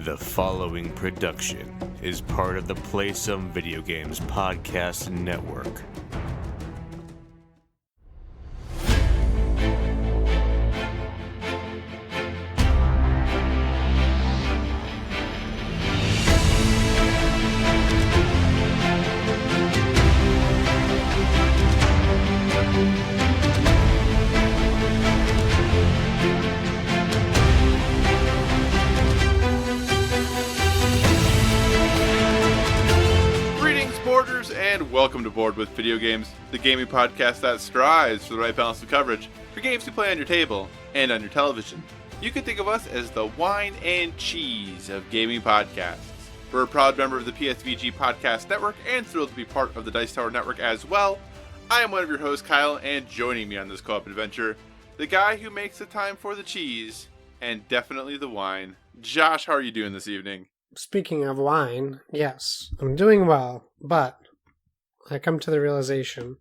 The following production is part of the Play Some Video Games podcast network. Welcome to Board with Video Games, the gaming podcast that strives for the right balance of coverage for games you play on your table and on your television. You can think of us as the wine and cheese of gaming podcasts. We're a proud member of the PSVG Podcast Network and thrilled to be part of the Dice Tower Network as well. I am one of your hosts, Kyle, and joining me on this co-op adventure, the guy who makes the time for the cheese and definitely the wine. Josh, how are you doing this evening? Speaking of wine, yes, I'm doing well, but I come to the realization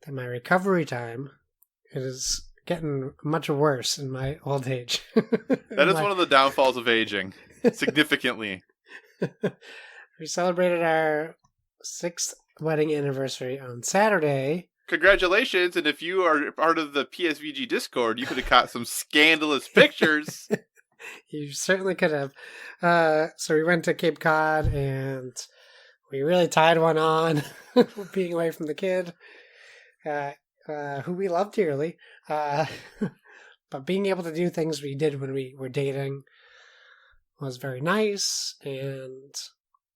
that my recovery time is getting much worse in my old age. That is one of the downfalls of aging, significantly. We celebrated our 6th wedding anniversary on Saturday. Congratulations, and if you are part of the PSVG Discord, you could have caught some scandalous pictures. You certainly could have. So we went to Cape Cod, and we really tied one on, being away from the kid, who we love dearly. But being able to do things we did when we were dating was very nice, and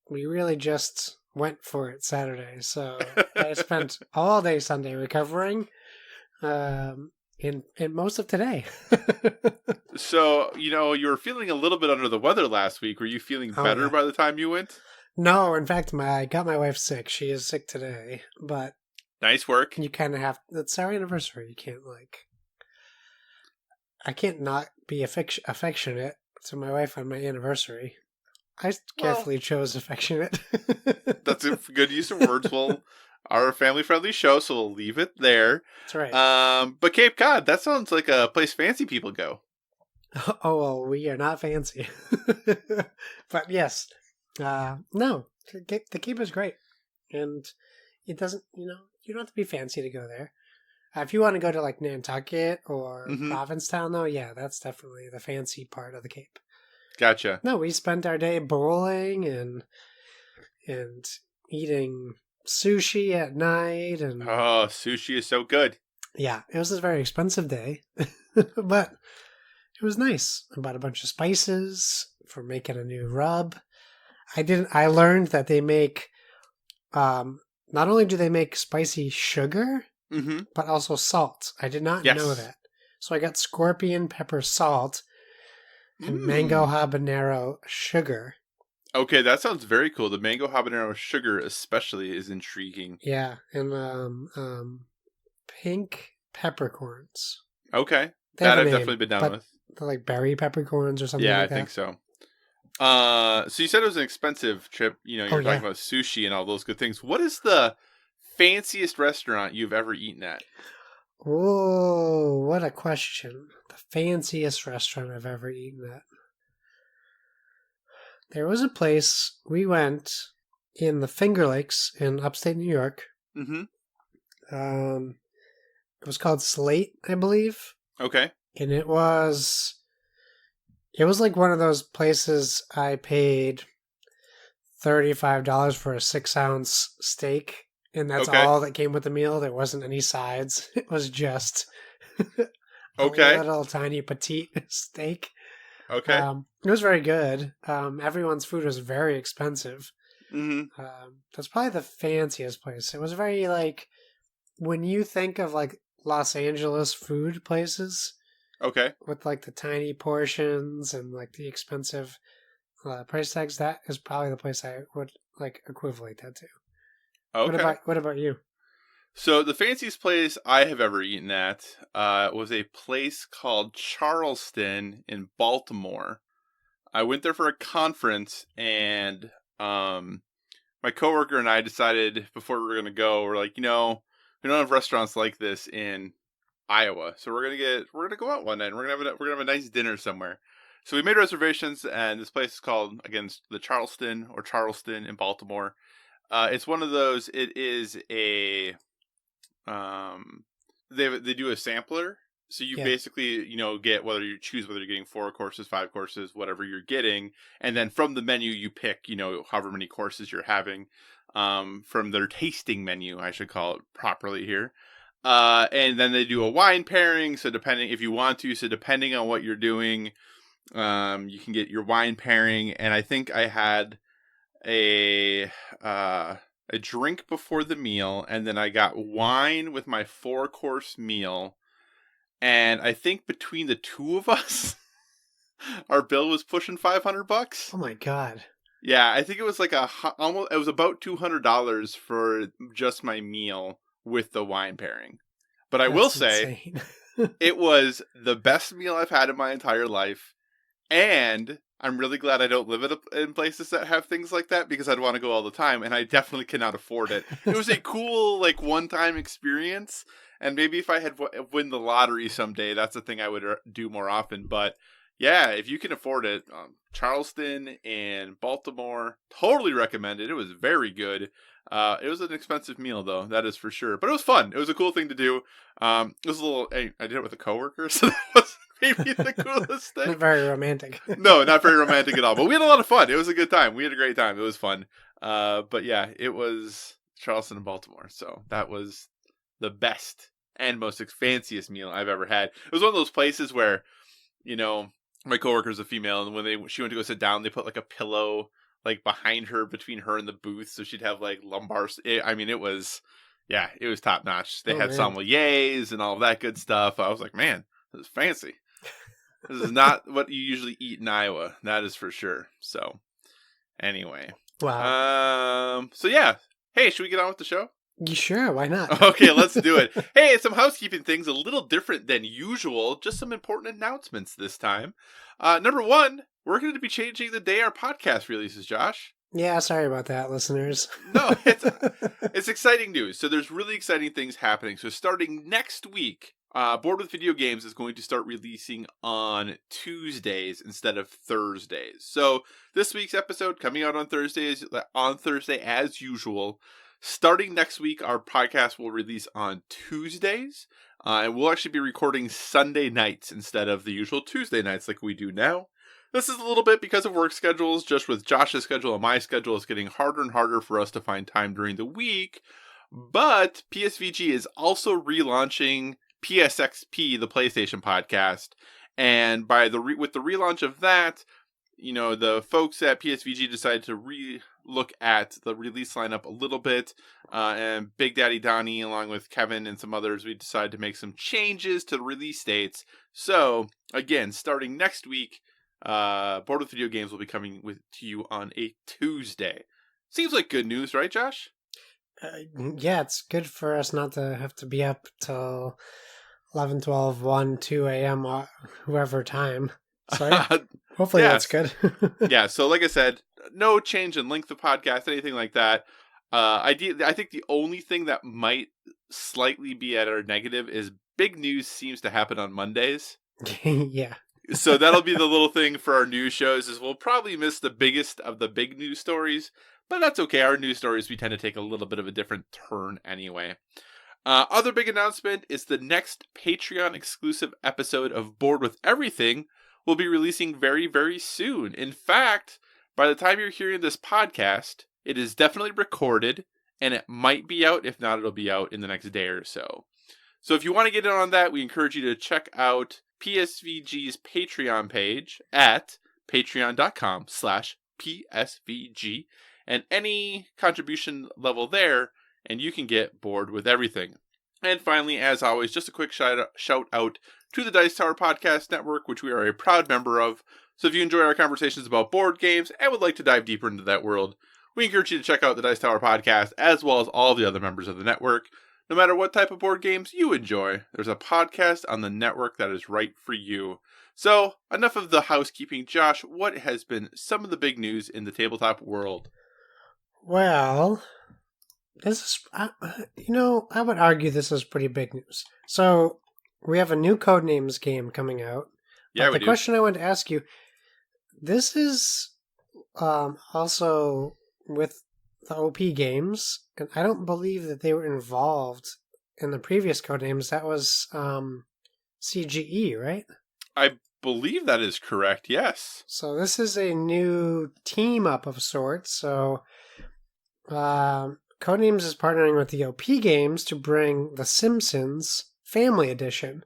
we really just went for it Saturday. So I spent all day Sunday recovering, and most of today. So, you were feeling a little bit under the weather last week. Were you feeling better by the time you went? No, in fact, I got my wife sick. She is sick today, but nice work. You kind of have. It's our anniversary. You can't I can't not be affectionate to my wife on my anniversary. I carefully chose affectionate. That's a good use of words. Well, our family-friendly show, so we'll leave it there. That's right. But Cape Cod, that sounds like a place fancy people go. Oh, well, we are not fancy. But yes. No, the Cape is great, and it doesn't, you don't have to be fancy to go there. If you want to go to like Nantucket or Provincetown, though, yeah, that's definitely the fancy part of the Cape. Gotcha. No, we spent our day bowling and eating sushi at night, and sushi is so good. Yeah, it was a very expensive day, but it was nice. I bought a bunch of spices for making a new rub. I learned that they make, not only do they make spicy sugar, but also salt. I did not know that. So I got scorpion pepper salt and mango habanero sugar. Okay, that sounds very cool. The mango habanero sugar especially is intriguing. Yeah, and pink peppercorns. Okay, that I've definitely been down with. They're like berry peppercorns or something like that. Yeah, I think so. So you said it was an expensive trip. You're talking about sushi and all those good things. What is the fanciest restaurant you've ever eaten at? Whoa, what a question. The fanciest restaurant I've ever eaten at. There was a place we went in the Finger Lakes in upstate New York. It was called Slate, I believe. Okay. And it was like one of those places I paid $35 for a 6-ounce steak, and that's all that came with the meal. There wasn't any sides. It was just a little tiny petite steak. Okay. It was very good. Everyone's food was very expensive. That's probably the fanciest place. It was very when you think of Los Angeles food places. Okay. With the tiny portions and the expensive price tags, that is probably the place I would equivalent that to. Okay. What about you? So the fanciest place I have ever eaten at was a place called Charleston in Baltimore. I went there for a conference, and my coworker and I decided before we were going to go, we're like, we don't have restaurants like this in Iowa, so we're gonna go out one night and we're gonna have a nice dinner somewhere. So we made reservations, and this place is called, again, the Charleston in Baltimore. It's one of those. It is a they do a sampler, so you basically get whether you choose whether you're getting 4 courses, 5 courses, whatever you're getting, and then from the menu you pick however many courses you're having from their tasting menu, I should call it properly here. And then they do a wine pairing. So depending on what you're doing, you can get your wine pairing. And I think I had a drink before the meal, and then I got wine with my 4-course meal. And I think between the two of us, our bill was pushing $500. Oh my God. Yeah, I think it was like it was about $200 for just my meal with the wine pairing. But I will say, it was the best meal I've had in my entire life. And I'm really glad I don't live in places that have things like that, because I'd want to go all the time, and I definitely cannot afford it. It was a cool, one-time experience, and maybe if I had win the lottery someday, that's a thing I would do more often. But yeah, if you can afford it, Charleston and Baltimore, totally recommend it. It was very good. It was an expensive meal, though, that is for sure. But it was fun. It was a cool thing to do. It was a little. I did it with a coworker, so that was maybe the coolest thing. Not very romantic. No, not very romantic at all. But we had a lot of fun. It was a good time. We had a great time. It was fun. But yeah, it was Charleston and Baltimore. So that was the best and most fanciest meal I've ever had. It was one of those places where, my coworker's a female, and when she went to go sit down, they put a pillow behind her, between her and the booth, so she'd have lumbar. It was top notch. They had sommeliers and all of that good stuff. I was like, man, this is fancy. This is not what you usually eat in Iowa. That is for sure. So, anyway. Wow. So yeah. Hey, should we get on with the show? Sure, why not? Okay, let's do it. Hey, some housekeeping things, a little different than usual. Just some important announcements this time. Number 1, we're going to be changing the day our podcast releases, Josh. Yeah, sorry about that, listeners. No, it's exciting news. So there's really exciting things happening. So starting next week, Board with Video Games is going to start releasing on Tuesdays instead of Thursdays. So this week's episode coming out on Thursday as usual. Starting next week, our podcast will release on Tuesdays, and we'll actually be recording Sunday nights instead of the usual Tuesday nights like we do now. This is a little bit because of work schedules. Just with Josh's schedule and my schedule, it's getting harder and harder for us to find time during the week. But PSVG is also relaunching PSXP, the PlayStation podcast, and with the relaunch of that, the folks at PSVG decided to look at the release lineup a little bit, and Big Daddy Donnie, along with Kevin and some others, we decided to make some changes to the release dates. So, again, starting next week, Board with Video Games will be coming to you on a Tuesday. Seems like good news, right, Josh? Yeah, it's good for us not to have to be up till 11, 12, 1, 2 a.m., whoever time. So hopefully that's good. Yeah, so like I said, no change in length of podcast, anything like that. I think the only thing that might slightly be at our negative is big news seems to happen on Mondays. Yeah. So that'll be the little thing for our news shows, is we'll probably miss the biggest of the big news stories, but that's okay. Our news stories, we tend to take a little bit of a different turn anyway. Other big announcement is the next Patreon exclusive episode of Board with Everything will be releasing very, very soon. In fact, by the time you're hearing this podcast, it is definitely recorded, and it might be out. If not, it'll be out in the next day or so. So if you want to get in on that, we encourage you to check out PSVG's Patreon page at patreon.com/PSVG, and any contribution level there, and you can get Bored with Everything. And finally, as always, just a quick shout out to the Dice Tower Podcast Network, which we are a proud member of. So if you enjoy our conversations about board games and would like to dive deeper into that world, we encourage you to check out the Dice Tower Podcast, as well as all the other members of the network. No matter what type of board games you enjoy, there's a podcast on the network that is right for you. So, enough of the housekeeping. Josh, what has been some of the big news in the tabletop world? Well, this is, I would argue this is pretty big news. So, we have a new Codenames game coming out. Yeah, the question I wanted to ask you, this is also with the OP games, and I don't believe that they were involved in the previous Codenames. That was CGE, right? I believe that is correct, yes. So this is a new team up of sorts. So Codenames is partnering with the OP games to bring The Simpsons Family Edition.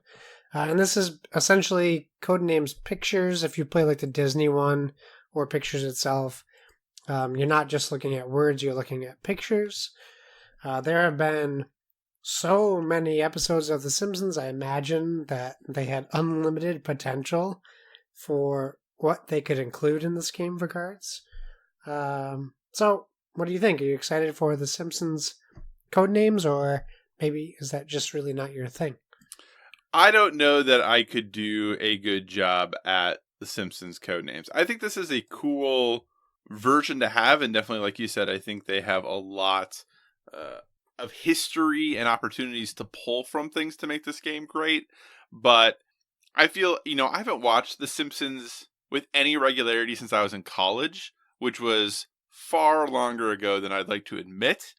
And this is essentially Codenames Pictures. If you play like the Disney one or Pictures itself, you're not just looking at words, you're looking at pictures. There have been so many episodes of The Simpsons, I imagine that they had unlimited potential for what they could include in this game for cards. So, what do you think? Are you excited for The Simpsons Codenames, or maybe is that just really not your thing? I don't know that I could do a good job at The Simpsons Codenames. I think this is a cool version to have, and definitely, like you said, I think they have a lot of history and opportunities to pull from things to make this game great. But I feel, I haven't watched The Simpsons with any regularity since I was in college, which was far longer ago than I'd like to admit.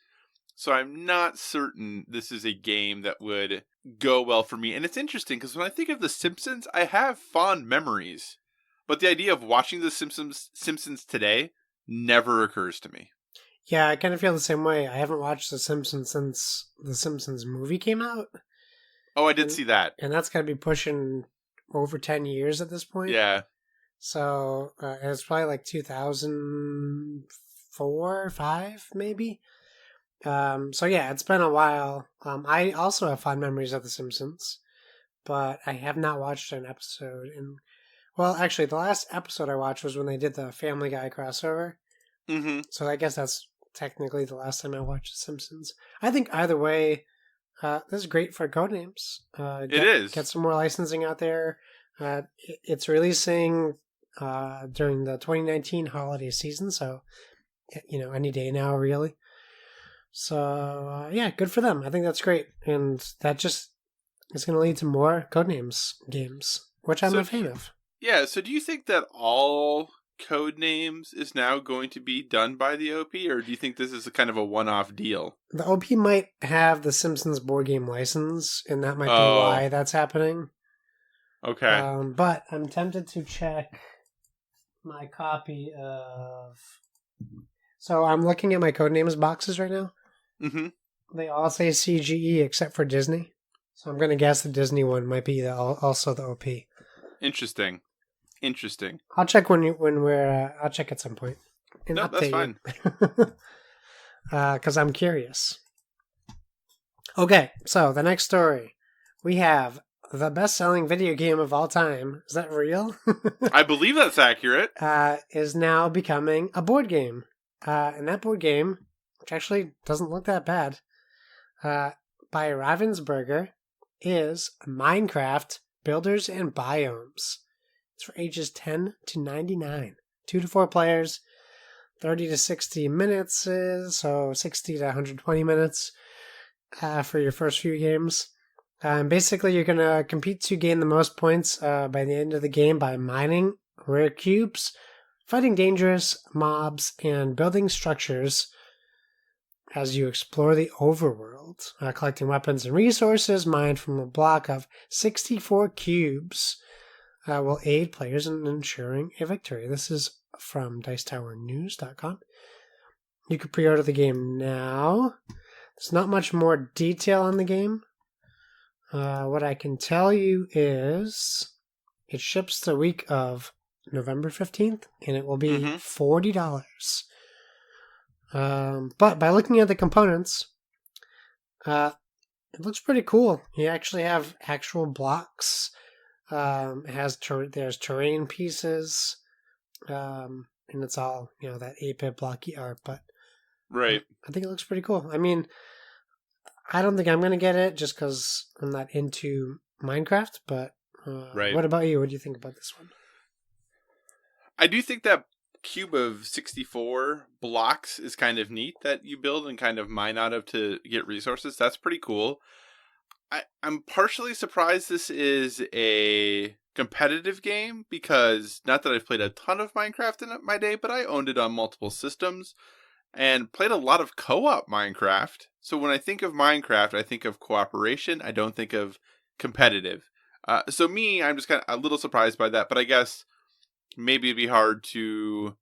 So I'm not certain this is a game that would go well for me. And it's interesting because when I think of The Simpsons, I have fond memories. But the idea of watching The Simpsons today never occurs to me. Yeah, I kind of feel the same way. I haven't watched The Simpsons since The Simpsons movie came out. Oh, I did see that. And that's got to be pushing over 10 years at this point. Yeah. So it's probably like 2004, 5 maybe. So yeah, it's been a while. I also have fond memories of The Simpsons, but I have not watched an episode. Well, actually, the last episode I watched was when they did the Family Guy crossover. Mm-hmm. So I guess that's technically the last time I watched The Simpsons. I think either way, this is great for Codenames. It is. Get some more licensing out there. It's releasing during the 2019 holiday season, so any day now, really. So yeah, good for them. I think that's great, and that just is going to lead to more Codenames games, which I'm a fan of. Yeah. So do you think that all Codenames is now going to be done by the OP, or do you think this is a kind of a one-off deal? The OP might have the Simpsons board game license, and that might be why that's happening. Okay. But I'm tempted to check my copy of... So I'm looking at my Codenames boxes right now. Mm-hmm. They all say CGE except for Disney. So I'm going to guess the Disney one might be also the OP. Interesting. I'll check when we're. I'll check at some point. No, that's fine. Because I'm curious. Okay, so the next story, we have the best-selling video game of all time. Is that real? I believe that's accurate. Is now becoming a board game, and that board game, which actually doesn't look that bad, by Ravensburger, is Minecraft Builders and Biomes. It's for ages 10 to 99. 2 to 4 players, 30 to 60 minutes, so 60 to 120 minutes for your first few games. And basically, you're going to compete to gain the most points by the end of the game by mining rare cubes, fighting dangerous mobs, and building structures as you explore the overworld. Collecting weapons and resources mined from a block of 64 cubes will aid players in ensuring a victory. This is from DicetowerNews.com. You can pre-order the game now. There's not much more detail on the game. What I can tell you is it ships the week of November 15th, and it will be $40. But by looking at the components, it looks pretty cool. You actually have actual blocks. It has there's terrain pieces, and it's all that 8-bit blocky art. But right, I think it looks pretty cool. I mean, I don't think I'm gonna get it just because I'm not into Minecraft. But right. What about you? What do you think about this one? I do think that cube of 64 blocks is kind of neat that you build and kind of mine out of to get resources. That's pretty cool. I'm partially surprised this is a competitive game because not that I've played a ton of Minecraft in my day, but I owned it on multiple systems and played a lot of co-op Minecraft. So when I think of Minecraft, I think of cooperation. I don't think of competitive. So I'm just kind of a little surprised by that, but I guess maybe it'd be hard to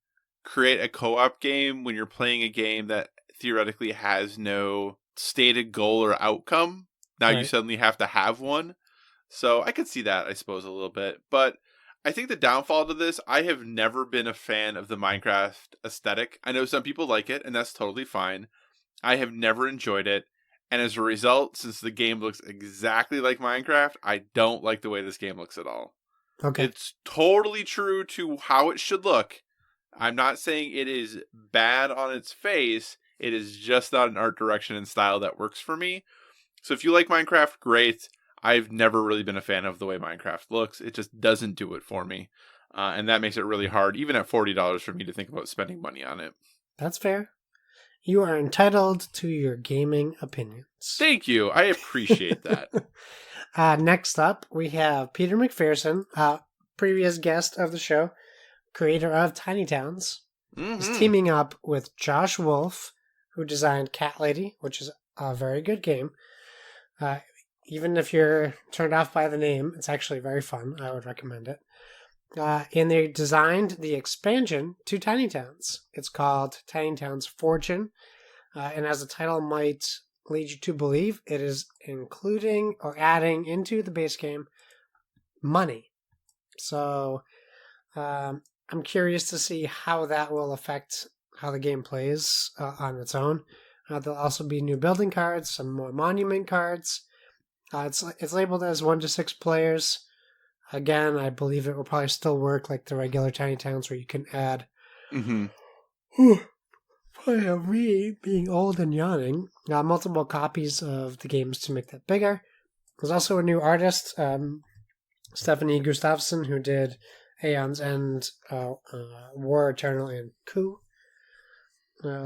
create a co-op game when you're playing a game that theoretically has no stated goal or outcome. Now you Right. suddenly have to have one. So I could see that, I suppose, a little bit. But I think the downfall to this, I have never been a fan of the Minecraft aesthetic. I know some people like it, and that's totally fine. I have never enjoyed it. And as a result, since the game looks exactly like Minecraft, I don't like the way this game looks at all. Okay. It's totally true to how it should look. I'm not saying it is bad on its face. It is just not an art direction and style that works for me. So if you like Minecraft, great. I've never really been a fan of the way Minecraft looks. It just doesn't do it for me. And that makes it really hard, even at $40 for me to think about spending money on it. That's fair. You are entitled to your gaming opinions. Thank you. I appreciate that. Next up, we have Peter McPherson, previous guest of the show, creator of Tiny Towns. He's teaming up with Josh Wolf, who designed Cat Lady, which is a very good game. Even if you're turned off by the name, it's actually very fun. I would recommend it. And they designed the expansion to Tiny Towns. It's called Tiny Towns Fortune. And as the title might lead you to believe, it is including or adding into the base game money. So I'm curious to see how that will affect how the game plays on its own. There'll also be new building cards, some more monument cards. It's labeled as 1 to 6 players. Again, I believe it will probably still work like the regular Tiny Towns where you can add. Me being old and yawning. Multiple copies of the games to make that bigger. There's also a new artist, Stephanie Gustafsson, who did Aeon's End, War Eternal, and Coup.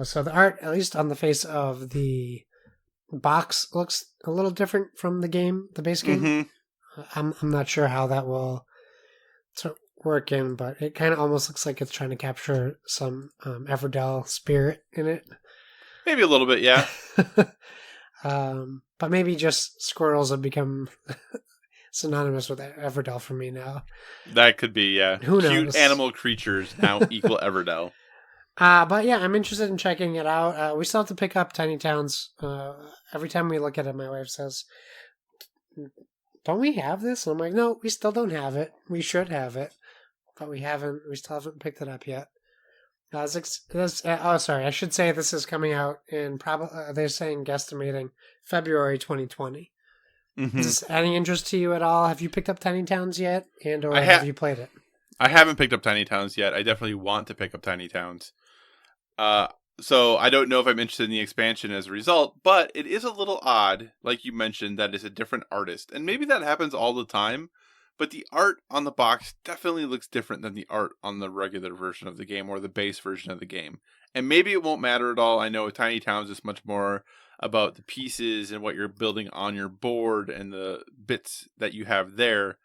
So the art, at least on the face of the box, looks a little different from the game, the base game. I'm not sure how that will work in, but it kind of almost looks like it's trying to capture some Everdell spirit in it. Maybe a little bit, yeah. But maybe just squirrels have become synonymous with Everdell for me now. That could be, yeah. Who knows? Cute animal creatures now equal Everdell. But yeah, I'm interested in checking it out. We still have to pick up Tiny Towns. Every time we look at it, my wife says, "Don't we have this?" And I'm like, "No, we still don't have it. We should have it, but we haven't. We still haven't picked it up yet." Sorry. I should say this is coming out in probably. They're saying guesstimating February 2020. Is this any interest to you at all? Have you picked up Tiny Towns yet, or have you played it? I haven't picked up Tiny Towns yet. I definitely want to pick up Tiny Towns. So I don't know if I'm interested in the expansion as a result, but it is a little odd, like you mentioned, that it's a different artist. And maybe that happens all the time, but the art on the box definitely looks different than the art on the regular version of the game or the base version of the game. And maybe it won't matter at all. I know with Tiny Towns is much more about the pieces and what you're building on your board and the bits that you have there.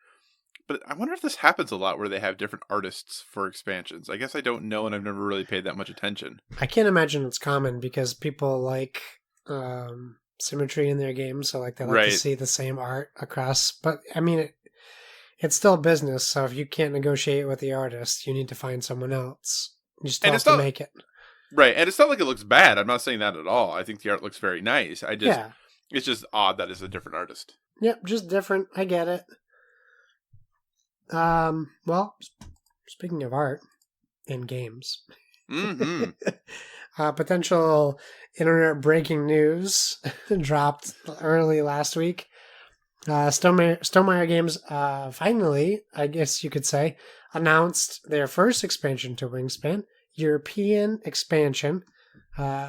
But I wonder if this happens a lot where they have different artists for expansions. I guess I don't know, and I've never really paid that much attention. I can't imagine it's common because people like symmetry in their games, so like they like to see the same art across. But I mean, it's still business, so if you can't negotiate with the artist, you need to find someone else. You still have to make it. Right, and it's not like it looks bad. I'm not saying that at all. I think the art looks very nice. It's just odd that it's a different artist. Yep, just different. I get it. Well, speaking of art and games, potential internet breaking news dropped early last week. Stonemaier Games finally, I guess you could say, announced their first expansion to Wingspan, European expansion,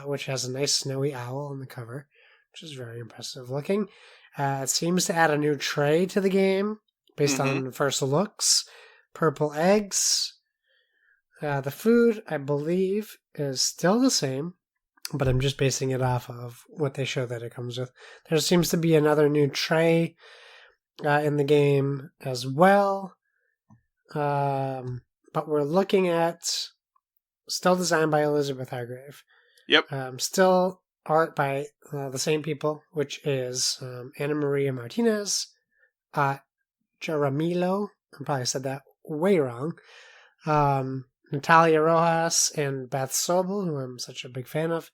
which has a nice snowy owl on the cover, which is very impressive looking. It seems to add a new tray to the game. Based on first looks, purple eggs. The food, I believe, is still the same, but I'm just basing it off of what they show that it comes with. There seems to be another new tray in the game as well. but we're looking at still designed by Elizabeth Hargrave. Yep. Still art by the same people, which is Ana Maria Martinez, Jaramillo, I probably said that way wrong, Natalia Rojas, and Beth Sobel, who I'm such a big fan of.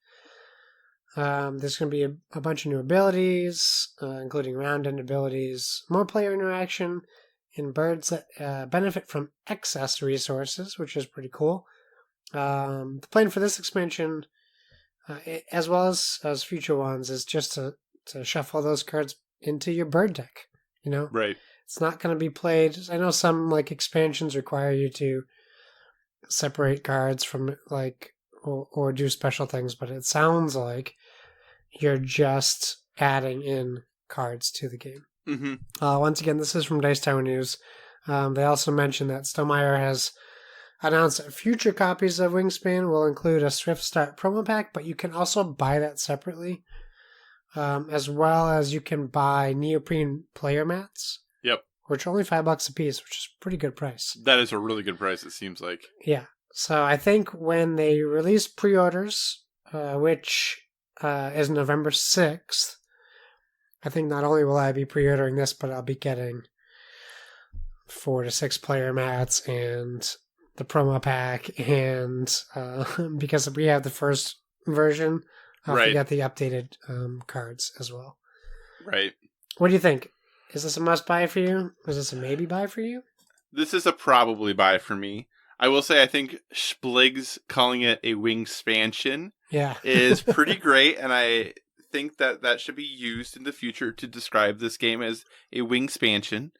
There's going to be a bunch of new abilities, including round-end abilities, more player interaction, and birds that benefit from excess resources, which is pretty cool. The plan for this expansion, as well as future ones, is just to shuffle those cards into your bird deck. You know, Right. it's not going to be played. I know some like expansions require you to separate cards from or do special things, but it sounds like you're just adding in cards to the game. Mm-hmm. Once again, this is from Dice Tower News. They also mentioned that Stonemaier has announced that future copies of Wingspan will include a Swift Start promo pack, but you can also buy that separately, as well as you can buy neoprene player mats. Yep. Which are only $5 a piece, which is a pretty good price. That is a really good price, it seems like. Yeah. So I think when they release pre-orders, which is November 6th, I think not only will I be pre-ordering this, but I'll be getting 4 to 6 player mats and the promo pack, and because we have the first version, I'll get the updated cards as well. Right. What do you think? Is this a must-buy for you? Is this a maybe-buy for you? This is a probably buy for me. I will say I think Splig's calling it a Wingspansion is pretty great, and I think that should be used in the future to describe this game as a Wingspansion.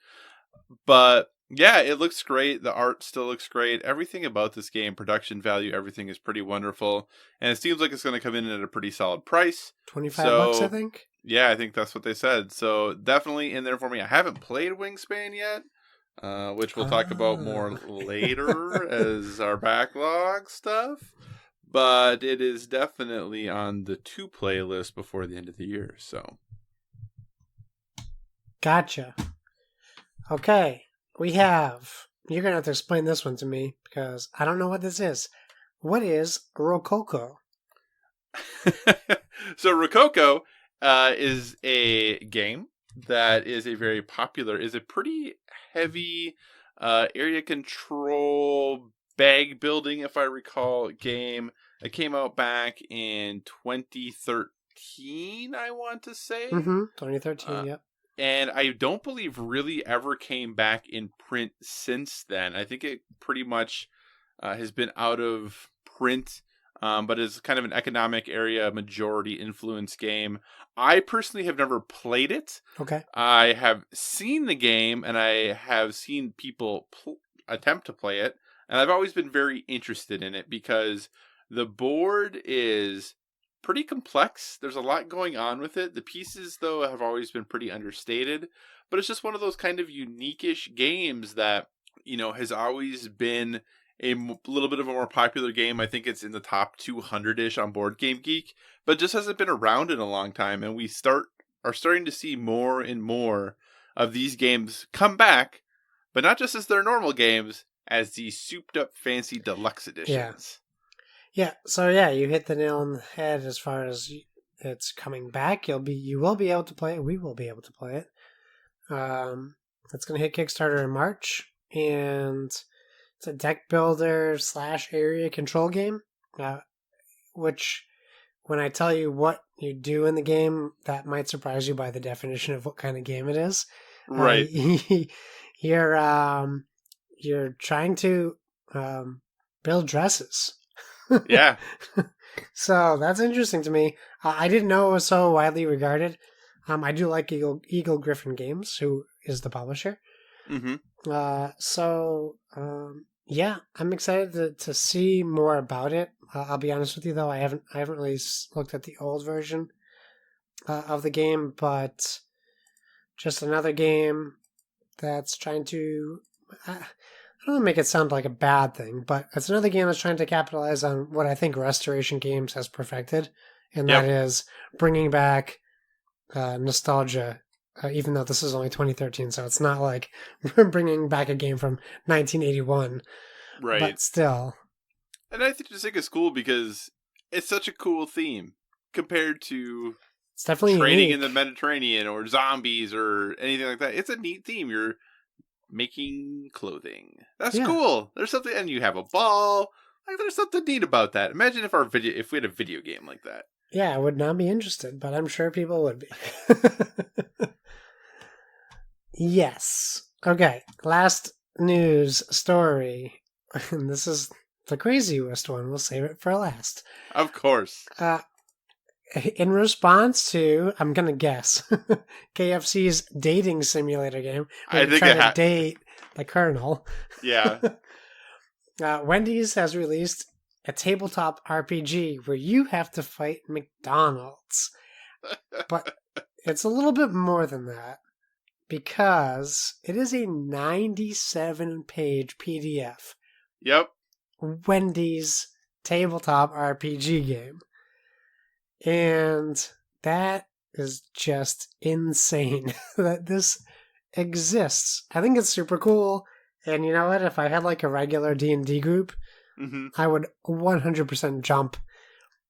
But yeah, it looks great. The art still looks great. Everything about this game, production value, everything is pretty wonderful. And it seems like it's going to come in at a pretty solid price. $25, I think. Yeah, I think that's what they said. So definitely in there for me. I haven't played Wingspan yet, which we'll talk about more later as our backlog stuff. But it is definitely on the to play list before the end of the year. So, gotcha. Okay. You're going to have to explain this one to me because I don't know what this is. What is Rococo? So Rococo is a game that is a pretty heavy area control bag building, if I recall, game. It came out back in 2013, I want to say. 2013, yep. And I don't believe really ever came back in print since then. I think it pretty much has been out of print, but is kind of an economic area majority influence game. I personally have never played it. Okay. I have seen the game, and I have seen people attempt to play it. And I've always been very interested in it because the board is pretty complex. There's a lot going on with it. The pieces, though, have always been pretty understated. But it's just one of those kind of unique-ish games that, you know, has always been a little bit of a more popular game. I think it's in the top 200-ish on Board Game Geek, but just hasn't been around in a long time. And we are starting to see more and more of these games come back, but not just as their normal games, as the souped-up fancy deluxe editions. Yeah, so yeah, you hit the nail on the head as far as it's coming back. You will be able to play it. We will be able to play it. It's going to hit Kickstarter in March, and it's a deck builder / area control game, which when I tell you what you do in the game, that might surprise you by the definition of what kind of game it is. Right. You're trying to build dresses. Yeah. So that's interesting to me. I didn't know it was so widely regarded. I do like Eagle Griffin Games, who is the publisher. Mm-hmm. Yeah, I'm excited to see more about it. I'll be honest with you, though, I haven't really looked at the old version of the game, but just another game that's trying to. I don't want to make it sound like a bad thing, but it's another game that's trying to capitalize on what I think Restoration Games has perfected, and that is bringing back nostalgia even though this is only 2013, so it's not like we're bringing back a game from 1981. Right. But still. And I just think it's cool because it's such a cool theme compared to It's definitely training unique. in the Mediterranean or zombies or anything like that. It's a neat theme. You're making clothing. That's cool. There's something, and you have a ball. Like, there's something neat about that. Imagine if we had a video game like that. Yeah, I would not be interested, but I'm sure people would be. Yes. Okay, last news story. And this is the craziest one. We'll save it for last. Of course. In response to, I'm going to guess, KFC's dating simulator game, where I you think try it to date the Colonel. Yeah. Wendy's has released a tabletop RPG where you have to fight McDonald's. But it's a little bit more than that, because it is a 97-page PDF. Yep. Wendy's tabletop RPG game. And that is just insane that this exists. I think it's super cool. And you know what? If I had like a regular D&D group, I would 100% jump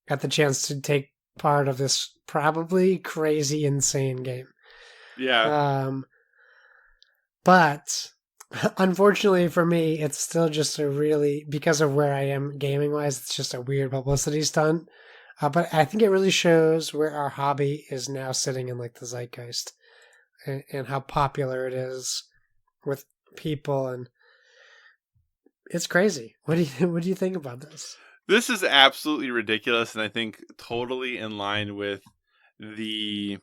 at the chance to take part of this probably crazy, insane game. Yeah. But unfortunately for me, it's still just a really, because of where I am gaming wise, it's just a weird publicity stunt. But I think it really shows where our hobby is now sitting in like the zeitgeist, and how popular it is with people, and it's crazy. What do you think about this? This is absolutely ridiculous, and I think totally in line with the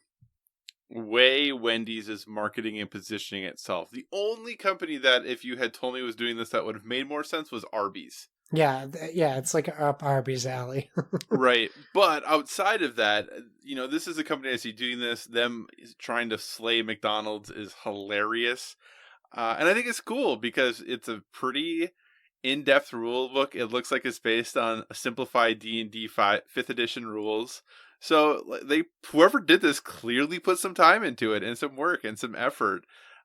way Wendy's is marketing and positioning itself. The only company that, if you had told me was doing this, that would have made more sense was Arby's. Yeah, it's like up Arby's alley. Right. But outside of that, this is a company I see doing this. Them trying to slay McDonald's is hilarious. And I think it's cool because it's a pretty in-depth rule book. It looks like it's based on a simplified D&D 5th edition rules. So whoever did this clearly put some time into it and some work and some effort.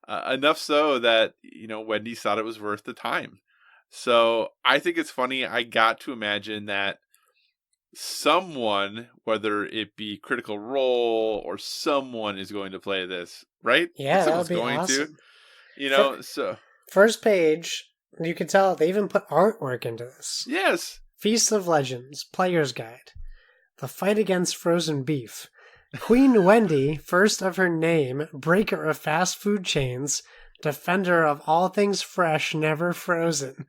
Enough so that, Wendy's thought it was worth the time. So I think it's funny. I got to imagine that someone, whether it be Critical Role or someone, is going to play this, right? Yeah, that would Someone's be going awesome. to. So first page, you can tell they even put artwork into this. Yes. Feast of Legends, Player's Guide, The Fight Against Frozen Beef, Queen Wendy, first of her name, breaker of fast food chains, defender of all things fresh, never frozen.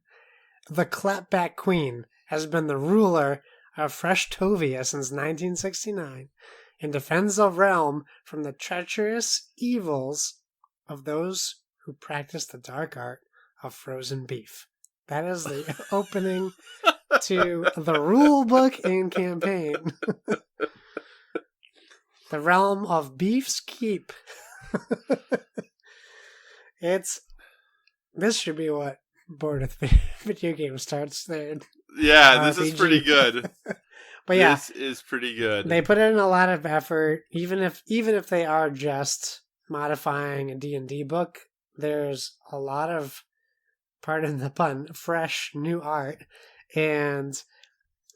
The Clapback Queen has been the ruler of Freshtovia since 1969 and defends the realm from the treacherous evils of those who practice the dark art of frozen beef. That is the opening to the rule book and campaign. The realm of Beef's Keep. This should be what Board with Video Game starts there. Yeah, this is pretty good. But yeah, this is pretty good. They put in a lot of effort, even if they are just modifying a D&D book. There's a lot of, pardon the pun, fresh new art, and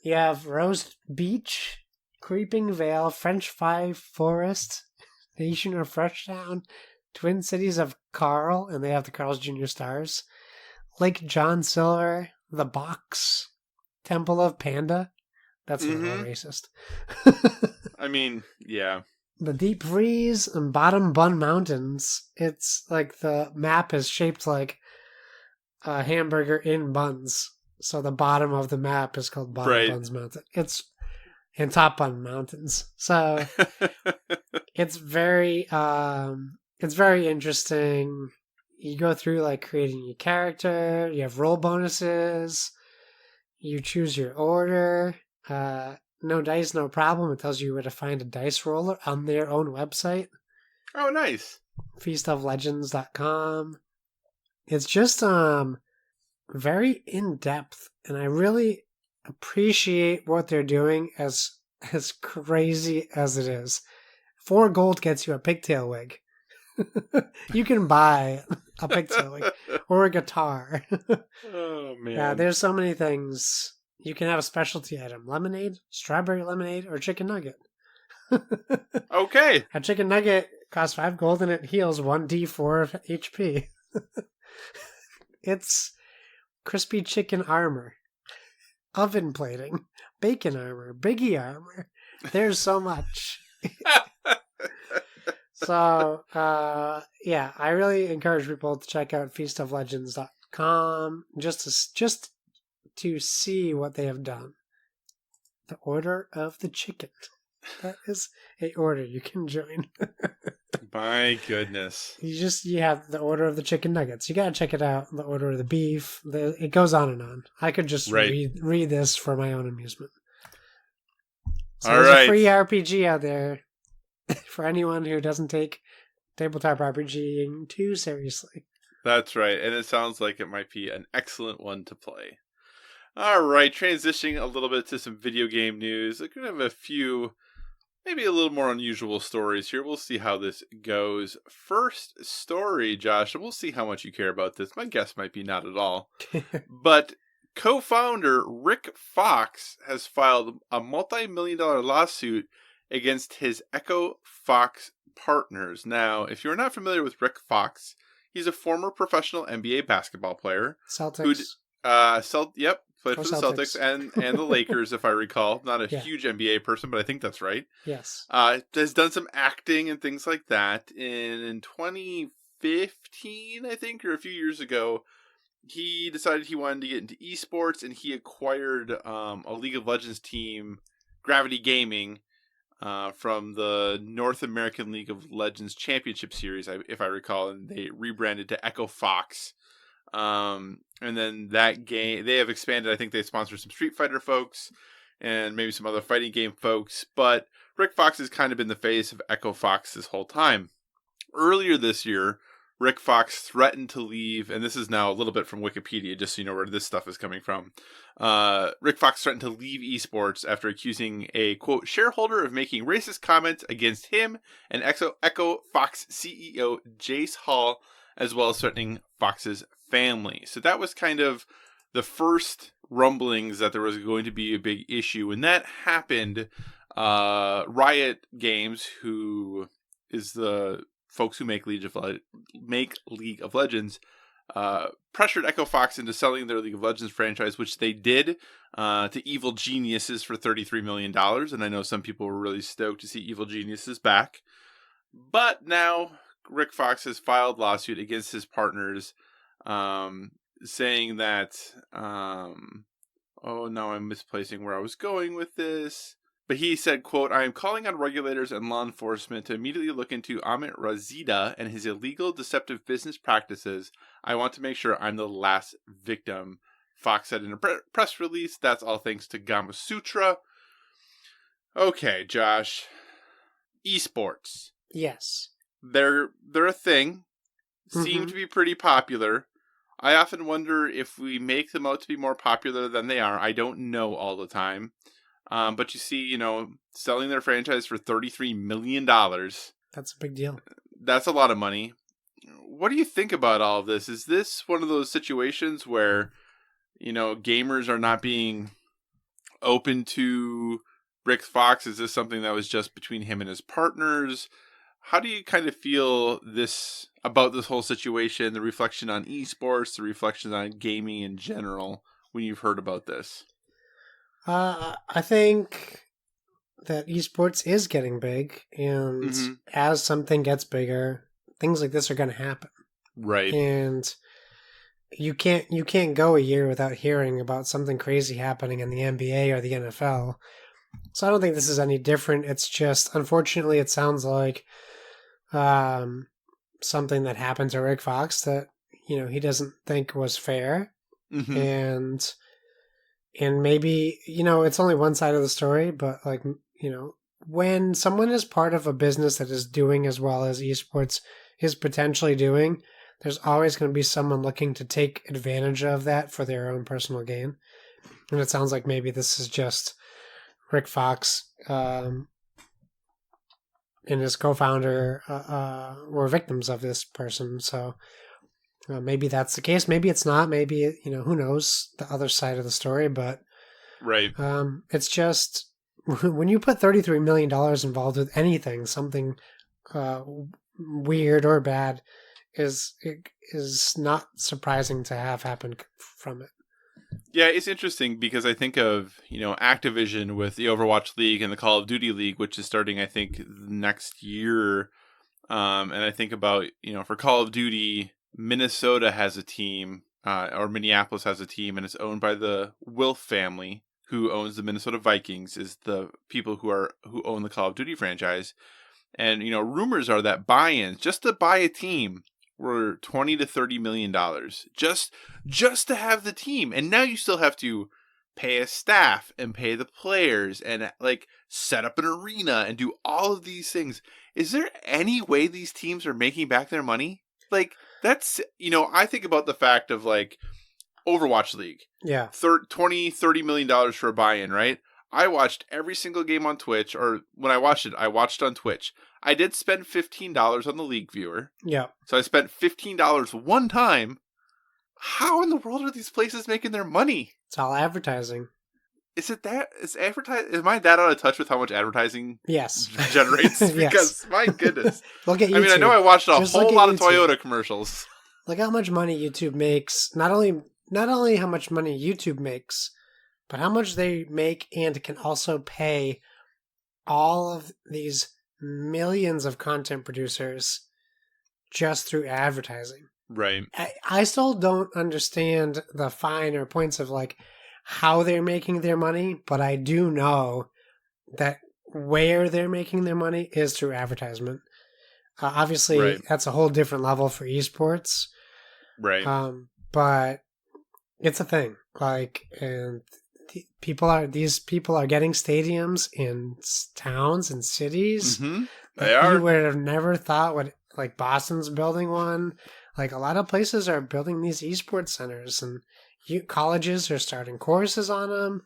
you have Rose Beach, Creeping Vale, French Five Forest, Nation of Freshtown, Twin Cities of Carl, and they have the Carl's Jr. Stars, Lake John Silver, The Box, Temple of Panda. That's a little racist. I mean, yeah. The Deep Freeze and Bottom Bun Mountains. It's like the map is shaped like a hamburger in buns. So the bottom of the map is called Bottom Buns Mountain. It's in Top Bun Mountains. So it's very interesting. You go through like creating your character. You have roll bonuses. You choose your order. No dice, no problem. It tells you where to find a dice roller on their own website. Oh, nice. feastoflegends.com. It's just very in-depth, and I really appreciate what they're doing, as crazy as it is. 4 gold gets you a pigtail wig. You can buy a Pixel or a guitar. Oh man. Yeah, there's so many things. You can have a specialty item: lemonade, strawberry lemonade, or chicken nugget. Okay. A chicken nugget costs 5 gold and it heals 1d4 of HP. It's crispy chicken armor, oven plating, bacon armor, biggie armor. There's so much. So, yeah, I really encourage people to check out feastoflegends.com just to see what they have done. The Order of the Chicken. That is a order you can join. My goodness. You have the Order of the Chicken Nuggets. You gotta check it out. The Order of the Beef. It goes on and on. I could just read this for my own amusement. So there's a free RPG out there for anyone who doesn't take tabletop RPGing too seriously. That's right, and it sounds like it might be an excellent one to play. All right, transitioning a little bit to some video game news. I'm going to have a few, maybe a little more unusual stories here. We'll see how this goes. First story, Josh, and we'll see how much you care about this. My guess might be not at all. But co-founder Rick Fox has filed a multi-million-dollar lawsuit against his Echo Fox partners. Now, if you're not familiar with Rick Fox, he's a former professional NBA basketball player. Celtics. Played for the Celtics and the Lakers, if I recall. Not a huge NBA person, but I think that's right. Yes. Has done some acting and things like that. In 2015, I think, or a few years ago, he decided he wanted to get into esports, and he acquired a League of Legends team, Gravity Gaming, from the North American League of Legends Championship Series, if I recall, and they rebranded to Echo Fox. And then that game, they have expanded. I think they sponsor some Street Fighter folks and maybe some other fighting game folks. But Rick Fox has kind of been the face of Echo Fox this whole time. Earlier this year, Rick Fox threatened to leave, and this is now a little bit from Wikipedia, just so you know where this stuff is coming from. Rick Fox threatened to leave esports after accusing a, quote, shareholder of making racist comments against him and Echo Fox CEO Jace Hall, as well as threatening Fox's family. So that was kind of the first rumblings that there was going to be a big issue. When that happened, Riot Games, who is the folks who make League of Legends, pressured Echo Fox into selling their League of Legends franchise, which they did to Evil Geniuses for $33 million. And I know some people were really stoked to see Evil Geniuses back. But now Rick Fox has filed lawsuit against his partners, saying that, now I'm misplacing where I was going with this. But he said, quote, I am calling on regulators and law enforcement to immediately look into Amit Razida and his illegal deceptive business practices. I want to make sure I'm the last victim. Fox said in a press release, that's all thanks to Gamasutra. Okay, Josh. Esports. Yes. They're a thing. Seem to be pretty popular. I often wonder if we make them out to be more popular than they are. I don't know all the time. But you see, selling their franchise for $33 million. That's a big deal. That's a lot of money. What do you think about all of this? Is this one of those situations where, gamers are not being open to Rick Fox? Is this something that was just between him and his partners? How do you kind of feel about this whole situation, the reflection on esports, the reflection on gaming in general, when you've heard about this? I think that esports is getting big, and as something gets bigger, things like this are going to happen. Right. And you can't go a year without hearing about something crazy happening in the NBA or the NFL. So I don't think this is any different. It's just, unfortunately, it sounds like something that happened to Rick Fox that, he doesn't think was fair. And maybe, it's only one side of the story, but when someone is part of a business that is doing as well as esports is potentially doing, there's always going to be someone looking to take advantage of that for their own personal gain. And it sounds like maybe this is just Rick Fox and his co-founder were victims of this person. So maybe that's the case. Maybe it's not. Maybe, who knows the other side of the story. But Right. it's just when you put $33 million involved with anything, something weird or bad is not surprising to have happen from it. Yeah, it's interesting because I think of, Activision with the Overwatch League and the Call of Duty League, which is starting, I think, next year. And I think about, for Call of Duty, Minnesota has a team, or Minneapolis has a team, and it's owned by the Wilf family, who owns the Minnesota Vikings, is the people who own the Call of Duty franchise. And, rumors are that buy-ins, just to buy a team, were $20 to $30 million just to have the team. And now you still have to pay a staff and pay the players and set up an arena and do all of these things. Is there any way these teams are making back their money? That's, I think about the fact of Overwatch League. Yeah. $30 million for a buy-in, right? I watched every single game on Twitch, or when I watched it on Twitch. I did spend $15 on the League viewer. Yeah. So I spent $15 one time. How in the world are these places making their money? It's all advertising. Am I that out of touch with how much advertising yes. generates? Because my goodness. Look at YouTube. I know I watched a whole lot of Toyota commercials. Look how much money YouTube makes. Not only how much money YouTube makes, but how much they make and can also pay all of these millions of content producers just through advertising. Right. I still don't understand the finer points of how they're making their money, but I do know that where they're making their money is through advertisement. Obviously, right. That's a whole different level for esports. Right. But it's a thing. And these people are getting stadiums in towns and cities. Mm-hmm. They are. You would have never thought Boston's building one. A lot of places are building these esports centers, and colleges are starting courses on them.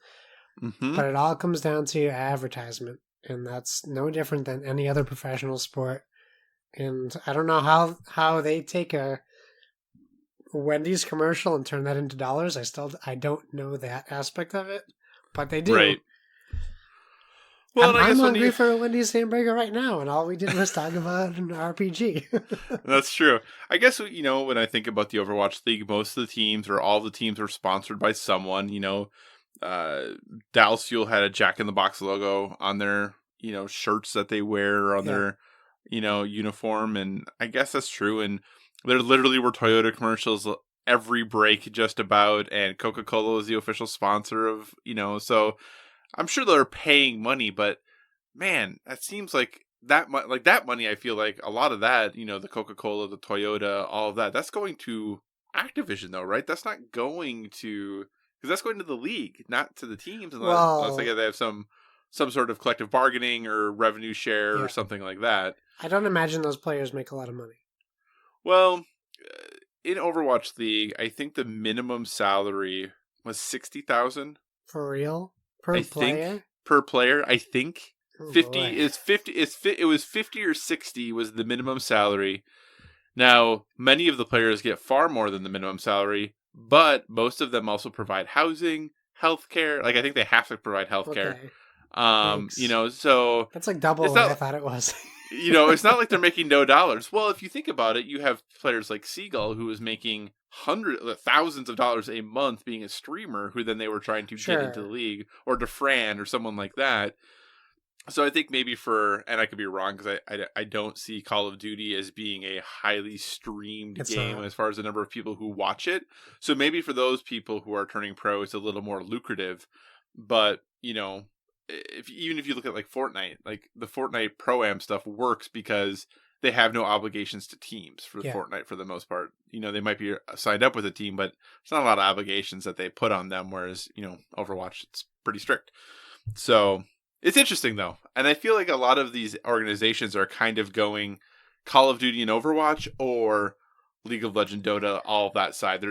Mm-hmm. But it all comes down to advertisement, and that's no different than any other professional sport. And I don't know how they take a Wendy's commercial and turn that into dollars. I don't know that aspect of it, but they do. Right. Well, I'm hungry for a Wendy's hamburger right now, and all we did was talk about an RPG. That's true. I guess, when I think about the Overwatch League, most of the teams or all the teams are sponsored by someone. Dallas Fuel had a Jack in the Box logo on their, shirts that they wear or on their, uniform. And I guess that's true. And there literally were Toyota commercials every break just about, and Coca-Cola is the official sponsor of, so I'm sure they're paying money, but man, that seems like that money. I feel like a lot of that, the Coca-Cola, the Toyota, all of that, that's going to Activision though, right? That's not going to, because that's going to the league, not to the teams, unless they have some sort of collective bargaining or revenue share or something like that. I don't imagine those players make a lot of money. Well, in Overwatch League, I think the minimum salary was $60,000 for real. Per player, I think. 50 is 50. It was 50 or 60 was the minimum salary. Now, many of the players get far more than the minimum salary, but most of them also provide housing, healthcare. I think they have to provide healthcare. Okay. So that's double what I thought it was. It's not like they're making no dollars. Well, if you think about it, you have players like Seagull, who is making thousands of dollars a month being a streamer, who then they were trying to get into the league, or DeFran or someone like that. So I think maybe and I could be wrong because I don't see Call of Duty as being a highly streamed game as far as the number of people who watch it. So maybe for those people who are turning pro, it's a little more lucrative. But, even if you look at Fortnite, the Fortnite Pro-Am stuff works because they have no obligations to teams for Fortnite for the most part. They might be signed up with a team, but it's not a lot of obligations that they put on them. Whereas, Overwatch, it's pretty strict. So it's interesting though. And I feel like a lot of these organizations are kind of going Call of Duty and Overwatch or League of Legends, Dota, all of that side.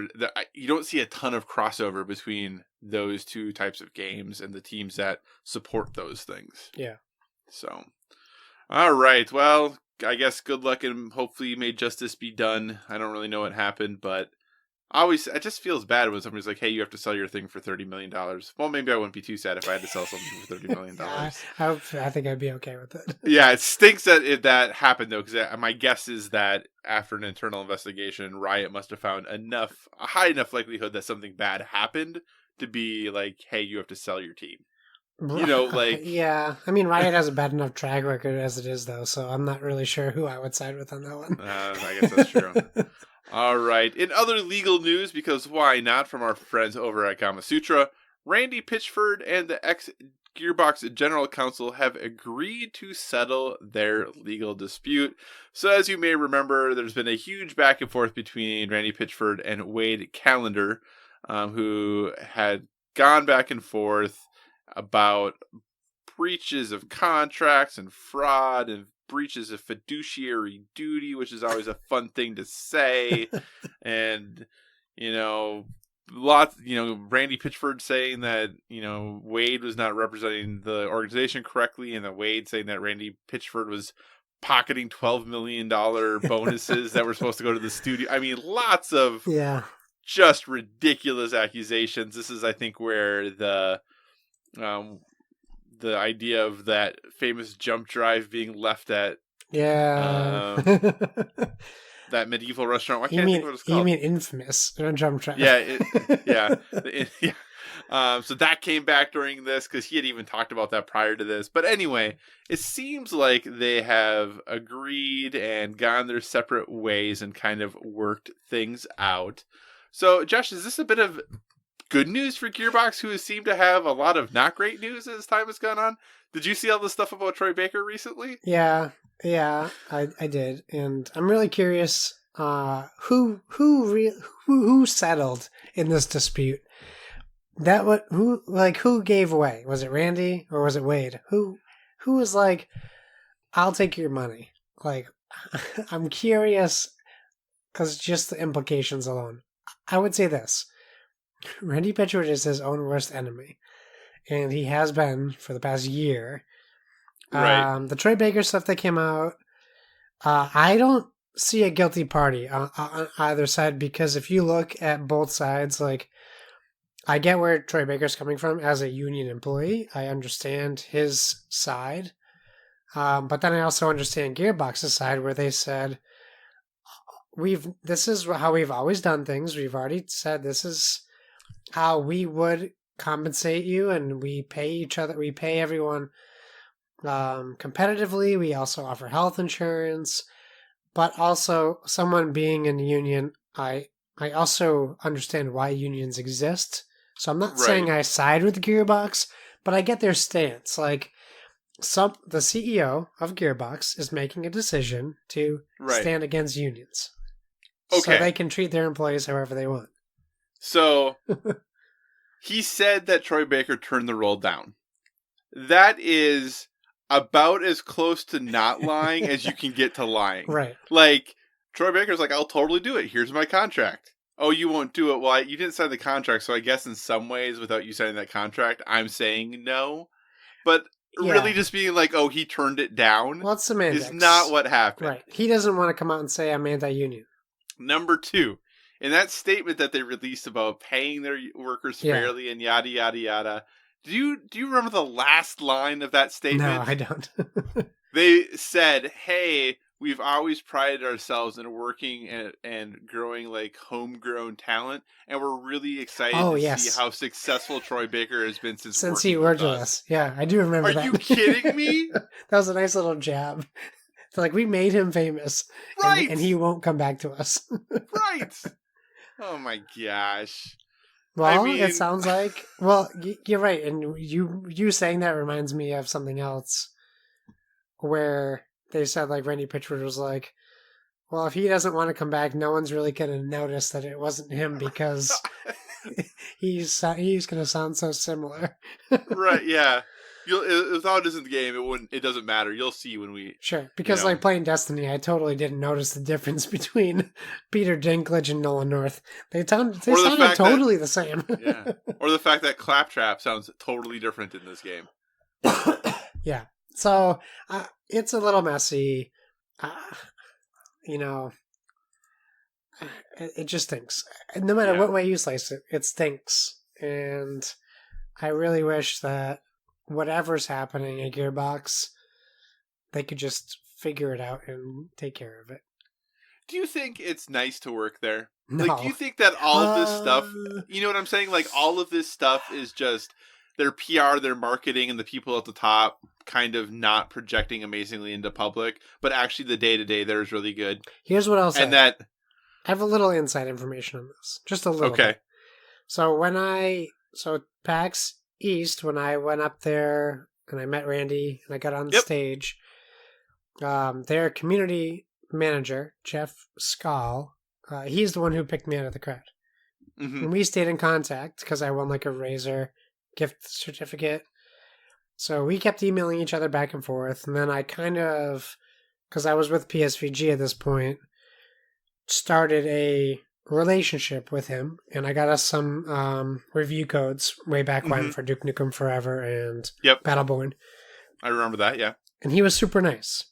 You don't see a ton of crossover between those two types of games and the teams that support those things. Yeah. So All right. Well, I guess good luck and hopefully may justice be done. I don't really know what happened, but it just feels bad when somebody's like, "Hey, you have to sell your thing for $30 million." Well, maybe I wouldn't be too sad if I had to sell something for $30 million. I think I'd be okay with it. Yeah, it stinks that that happened though, because my guess is that after an internal investigation, Riot must have found a high enough likelihood that something bad happened to be like, "Hey, you have to sell your team." Yeah. I mean, Riot has a bad enough track record as it is, though, so I'm not really sure who I would side with on that one. I guess that's true. All right. In other legal news, because why not, from our friends over at Gamasutra, Randy Pitchford and the ex-Gearbox General Counsel have agreed to settle their legal dispute. So as you may remember, there's been a huge back and forth between Randy Pitchford and Wade Callender, who had gone back and forth about breaches of contracts and fraud and breaches of fiduciary duty, which is always a fun thing to say. And, Randy Pitchford saying that, Wade was not representing the organization correctly, and that Wade saying that Randy Pitchford was pocketing $12 million bonuses that were supposed to go to the studio. I mean, lots of just ridiculous accusations. This is, I think, where the idea of that famous jump drive being left at that medieval restaurant. Why can't I think of what it's called? You mean infamous? Don't jump drive. Yeah. So that came back during this because he had even talked about that prior to this. But anyway, it seems like they have agreed and gone their separate ways and kind of worked things out. So, Josh, is this a bit of good news for Gearbox, who seem to have a lot of not great news as time has gone on? Did you see all the stuff about Troy Baker recently? Yeah, I did, and I'm really curious who settled in this dispute. Who gave away? Was it Randy or was it Wade? Who was like, I'll take your money? Like, I'm curious because just the implications alone. I would say this. Randy Pitchford is his own worst enemy, and he has been for the past year. Right. The Troy Baker stuff that came out, I don't see a guilty party on either side, because if you look at both sides, like, I get where Troy Baker's coming from as a union employee. I understand his side, but then I also understand Gearbox's side, where they said, this is how we've always done things. We've already said this is how we would compensate you, and we pay everyone competitively. We also offer health insurance, but also someone being in a union, I also understand why unions exist. So I'm not saying I side with Gearbox, but I get their stance. Like, the CEO of Gearbox is making a decision to stand against unions. Okay. So they can treat their employees however they want. So he said that Troy Baker turned the role down. That is about as close to not lying as you can get to lying. Right. Like, Troy Baker's like, I'll totally do it. Here's my contract. Oh, you won't do it? Well, you didn't sign the contract, so I guess in some ways, without you signing that contract, I'm saying no. But really just being like, oh, he turned it down, well, it's semantics. Is not what happened. Right. He doesn't want to come out and say, I'm anti-union. Number two, in that statement that they released about paying their workers fairly and yada, yada, yada, do you remember the last line of that statement? No, I don't. They said, hey, we've always prided ourselves in working and growing like homegrown talent, and we're really excited to see how successful Troy Baker has been since he worked with us. Yeah, I do remember that. Are you kidding me? That was a nice little jab. So, like, we made him famous, and he won't come back to us. Right. Oh my gosh. Well, I mean, it sounds like, well, you're right. And you saying that reminds me of something else where they said, like, Randy Pitchford was like, well, if he doesn't want to come back, no one's really going to notice that it wasn't him, because he's going to sound so similar. Right, yeah. Without it isn't the game, it doesn't matter. You'll see when we... Sure, because like playing Destiny, I totally didn't notice the difference between Peter Dinklage and Nolan North. They sounded totally the same. Yeah. Or the fact that Claptrap sounds totally different in this game. Yeah. So it's a little messy. You know, it just stinks. No matter what way you slice it, it stinks. And I really wish that whatever's happening at Gearbox, they could just figure it out and take care of it. Do you think it's nice to work there? No. Like, do you think that all of this stuff, you know what I'm saying? Like, all of this stuff is just their PR, their marketing, and the people at the top kind of not projecting amazingly into public, but actually the day-to-day there is really good. Here's what I'll say. And that... I have a little inside information on this. Just a little bit. So PAX East, when I went up there and I met Randy and I got on the stage, their community manager, Jeff Skall, he's the one who picked me out of the crowd. Mm-hmm. And we stayed in contact because I won like a Razer gift certificate. So we kept emailing each other back and forth. And then I kind of, because I was with PSVG at this point, started a relationship with him. And I got us some review codes way back when for Duke Nukem Forever and Battleborn. I remember that, yeah. And he was super nice.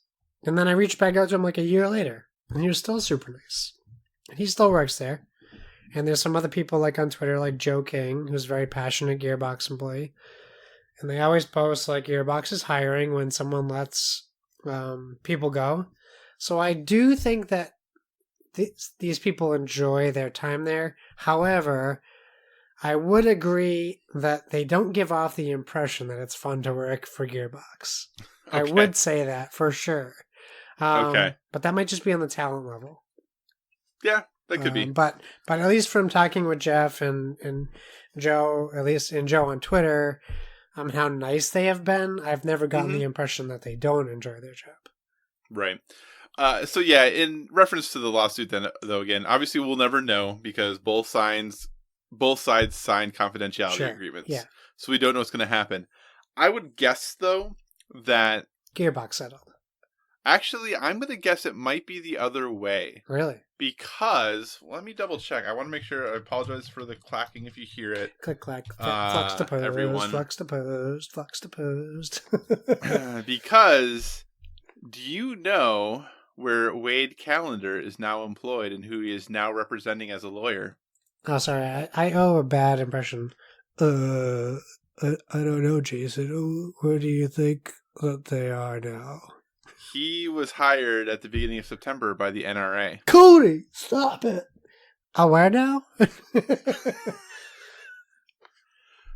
And then I reached back out to him like a year later. And he was still super nice. And he still works there. And there's some other people like on Twitter, like Joe King, who's a very passionate Gearbox employee. And they always post like Gearbox is hiring when someone lets people go. So I do think that these people enjoy their time there. However, I would agree that they don't give off the impression that it's fun to work for Gearbox. Okay. I would say that for sure. But that might just be on the talent level. Yeah, that could be. But at least from talking with Jeff and Joe, at least and Joe on Twitter, how nice they have been, I've never gotten the impression that they don't enjoy their job. Right. So yeah, in reference to the lawsuit then, though, again, obviously we'll never know because both sides signed confidentiality agreements. Yeah. So we don't know what's going to happen. I would guess, though, that Gearbox settled. Actually, I'm going to guess it might be the other way. Really? Because, let me double check. I want to make sure. I apologize for the clacking if you hear it. Click, clack, flux to post, everyone. Flux to post, flux to post. Because, do you know where Wade Callender is now employed and who he is now representing as a lawyer? Oh, sorry. I owe a bad impression. I don't know, Jason. Where do you think that they are now? He was hired at the beginning of September by the NRA. Cody, stop it. Oh, where now?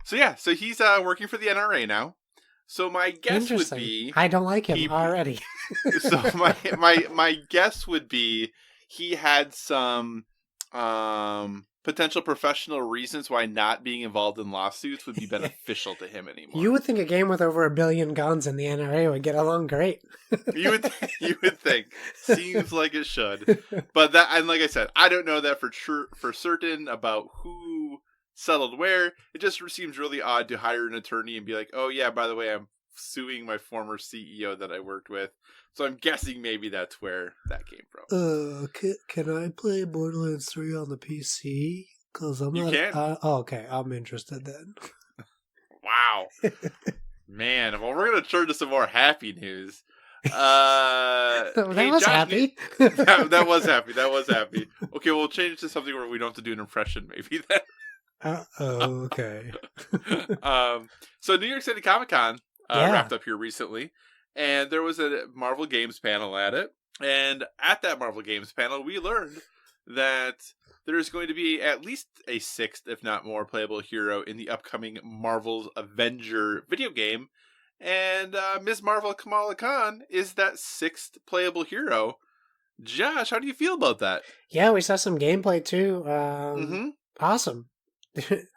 So he's working for the NRA now. So my guess would be... I don't like him already. So my guess would be he had some potential professional reasons why not being involved in lawsuits would be beneficial to him anymore. You would think a game with over 1 billion guns in the NRA would get along great. You would think. Seems like it should. But that, and like I said, I don't know that for certain about who settled where. It just seems really odd to hire an attorney and be like, oh yeah, by the way, I'm suing my former CEO that I worked with. So I'm guessing maybe that's where that came from. Can I play Borderlands 3 on the PC? Because I'm not... You can? Okay. I'm interested then. Wow. Man, well, we're going to turn to some more happy news. That was happy. that was happy. That was happy. Okay, we'll change it to something where we don't have to do an impression maybe then. Okay. So New York City Comic Con wrapped up here recently. And there was a Marvel Games panel at it. And at that Marvel Games panel, we learned that there's going to be at least a 6th, if not more, playable hero in the upcoming Marvel's Avenger video game. And Ms. Marvel Kamala Khan is that 6th playable hero. Josh, how do you feel about that? Yeah, we saw some gameplay too. Awesome.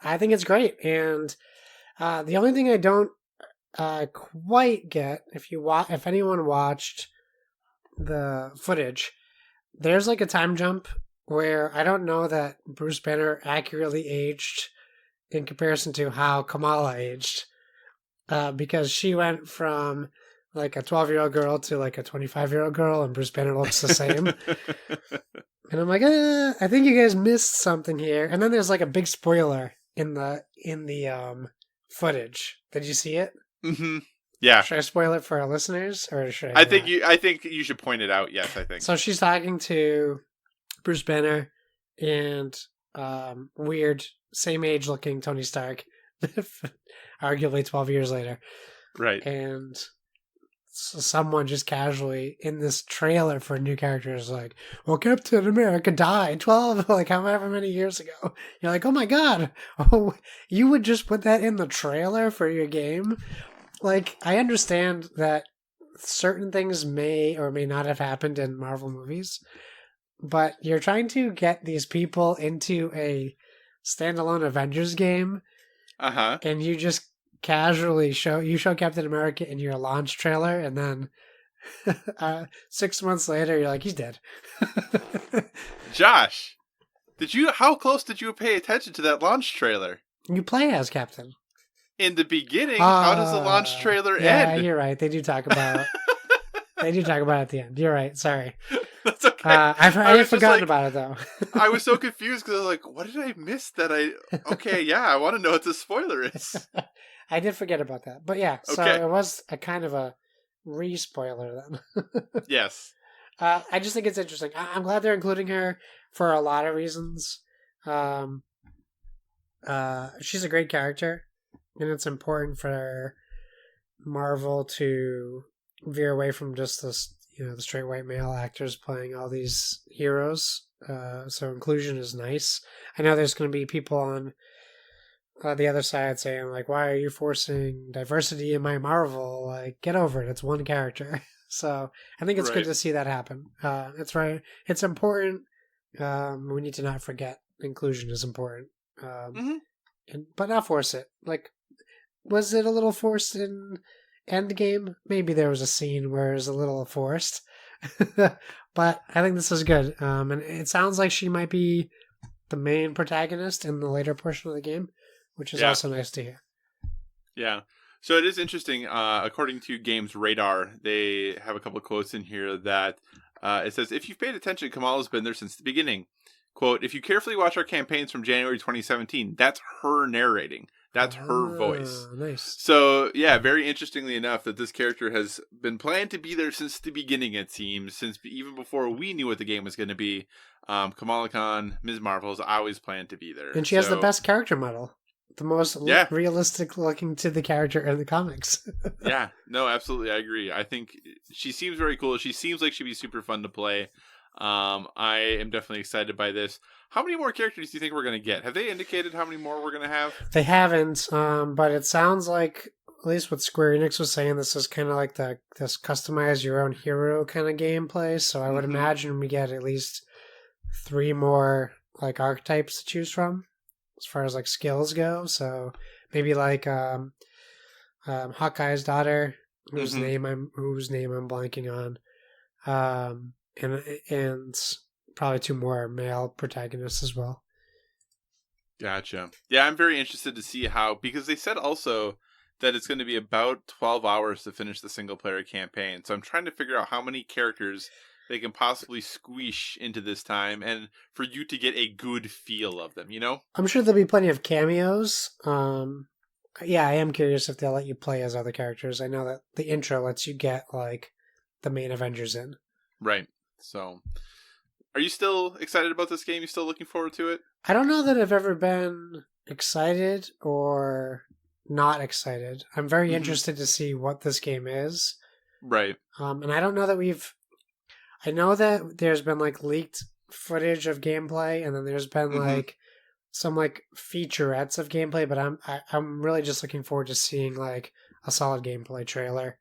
I think it's great. And the only thing I don't quite get, if anyone watched the footage, there's like a time jump where I don't know that Bruce Banner accurately aged in comparison to how Kamala aged, because she went from like a 12-year-old girl to like a 25-year-old girl, and Bruce Banner looks the same. And I'm like, I think you guys missed something here. And then there's like a big spoiler in the footage. Did you see it? Mm-hmm. Yeah. Should I spoil it for our listeners, or should I I think not? I think you should point it out. Yes, I think. So she's talking to Bruce Banner and weird, same age looking Tony Stark, arguably 12 years later. Right. And someone just casually in this trailer for a new character is like, well, Captain America died 12, like however many years ago. You're like, oh my God. Oh, you would just put that in the trailer for your game? Like, I understand that certain things may or may not have happened in Marvel movies, but you're trying to get these people into a standalone Avengers game, and you just casually show Captain America in your launch trailer, and then 6 months later, you're like, he's dead. Josh, how close did you pay attention to that launch trailer? You play as Captain. In the beginning, how does the launch trailer end? Yeah, you're right. They do talk about it at the end. You're right. Sorry. That's okay. I had forgotten about it, though. I was so confused because I was like, what did I miss that okay, yeah, I want to know what the spoiler is. I did forget about that. But yeah, so Okay. it was a kind of a re-spoiler then. Yes. I just think it's interesting. I'm glad they're including her for a lot of reasons. She's a great character, and it's important for Marvel to veer away from just this, the straight white male actors playing all these heroes. So inclusion is nice. I know there's going to be people on the other side saying, like, why are you forcing diversity in my Marvel? Like, get over it. It's one character. So I think it's good to see that happen. It's right. It's important. We need to not forget inclusion is important. But not force it. Like, was it a little forced in Endgame? Maybe there was a scene where it was a little forced. But I think this is good. And it sounds like she might be the main protagonist in the later portion of the game, which is also nice to hear. Yeah. So it is interesting. According to Games Radar, they have a couple of quotes in here that it says, if you've paid attention, Kamala's been there since the beginning. Quote, if you carefully watch our campaigns from January 2017, that's her narrating. That's her voice. Nice. So, yeah, very interestingly enough, that this character has been planned to be there since the beginning, it seems. Since even before we knew what the game was going to be. Kamala Khan, Ms. Marvel, has always planned to be there. And she has the best character model. The most realistic looking to the character in the comics. Yeah, no, absolutely. I agree. I think she seems very cool. She seems like she'd be super fun to play. I am definitely excited by this. How many more characters do you think we're going to get? Have they indicated how many more we're going to have? They haven't, but it sounds like, at least what Square Enix was saying, this is kind of like this customize your own hero kind of gameplay. So I would imagine we get at least 3 more like archetypes to choose from as far as like skills go. So maybe like Hawkeye's daughter, whose name I'm blanking on. And probably 2 more male protagonists as well. Gotcha. Yeah, I'm very interested to see how, because they said also that it's going to be about 12 hours to finish the single player campaign. So I'm trying to figure out how many characters they can possibly squish into this time and for you to get a good feel of them, I'm sure there'll be plenty of cameos. Yeah, I am curious if they'll let you play as other characters. I know that the intro lets you get like the main Avengers in. Right. So, are you still excited about this game? You still looking forward to it? I don't know that I've ever been excited or not excited. I'm very interested to see what this game is. Right. And I don't know that I know that there's been like leaked footage of gameplay, and then there's been like some like featurettes of gameplay, but I'm really just looking forward to seeing like a solid gameplay trailer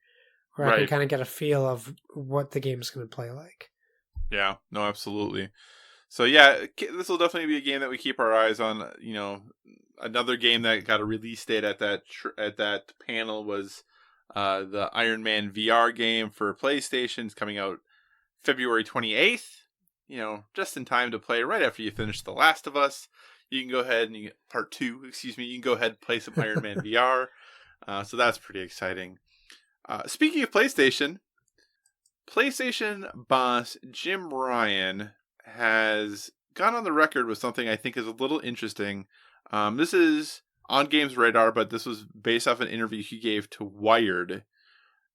where I can kind of get a feel of what the game's going to play like. Yeah, no, absolutely. So yeah, this will definitely be a game that we keep our eyes on. Another game that got a release date at that panel was the Iron Man VR game for PlayStation. It's coming out February 28th. Just in time to play right after you finish The Last of Us. You can go ahead and part 2. Excuse me. You can go ahead and play some Iron Man VR. So that's pretty exciting. Speaking of PlayStation boss Jim Ryan has gone on the record with something I think is a little interesting. This is on Games Radar, but this was based off an interview he gave to Wired.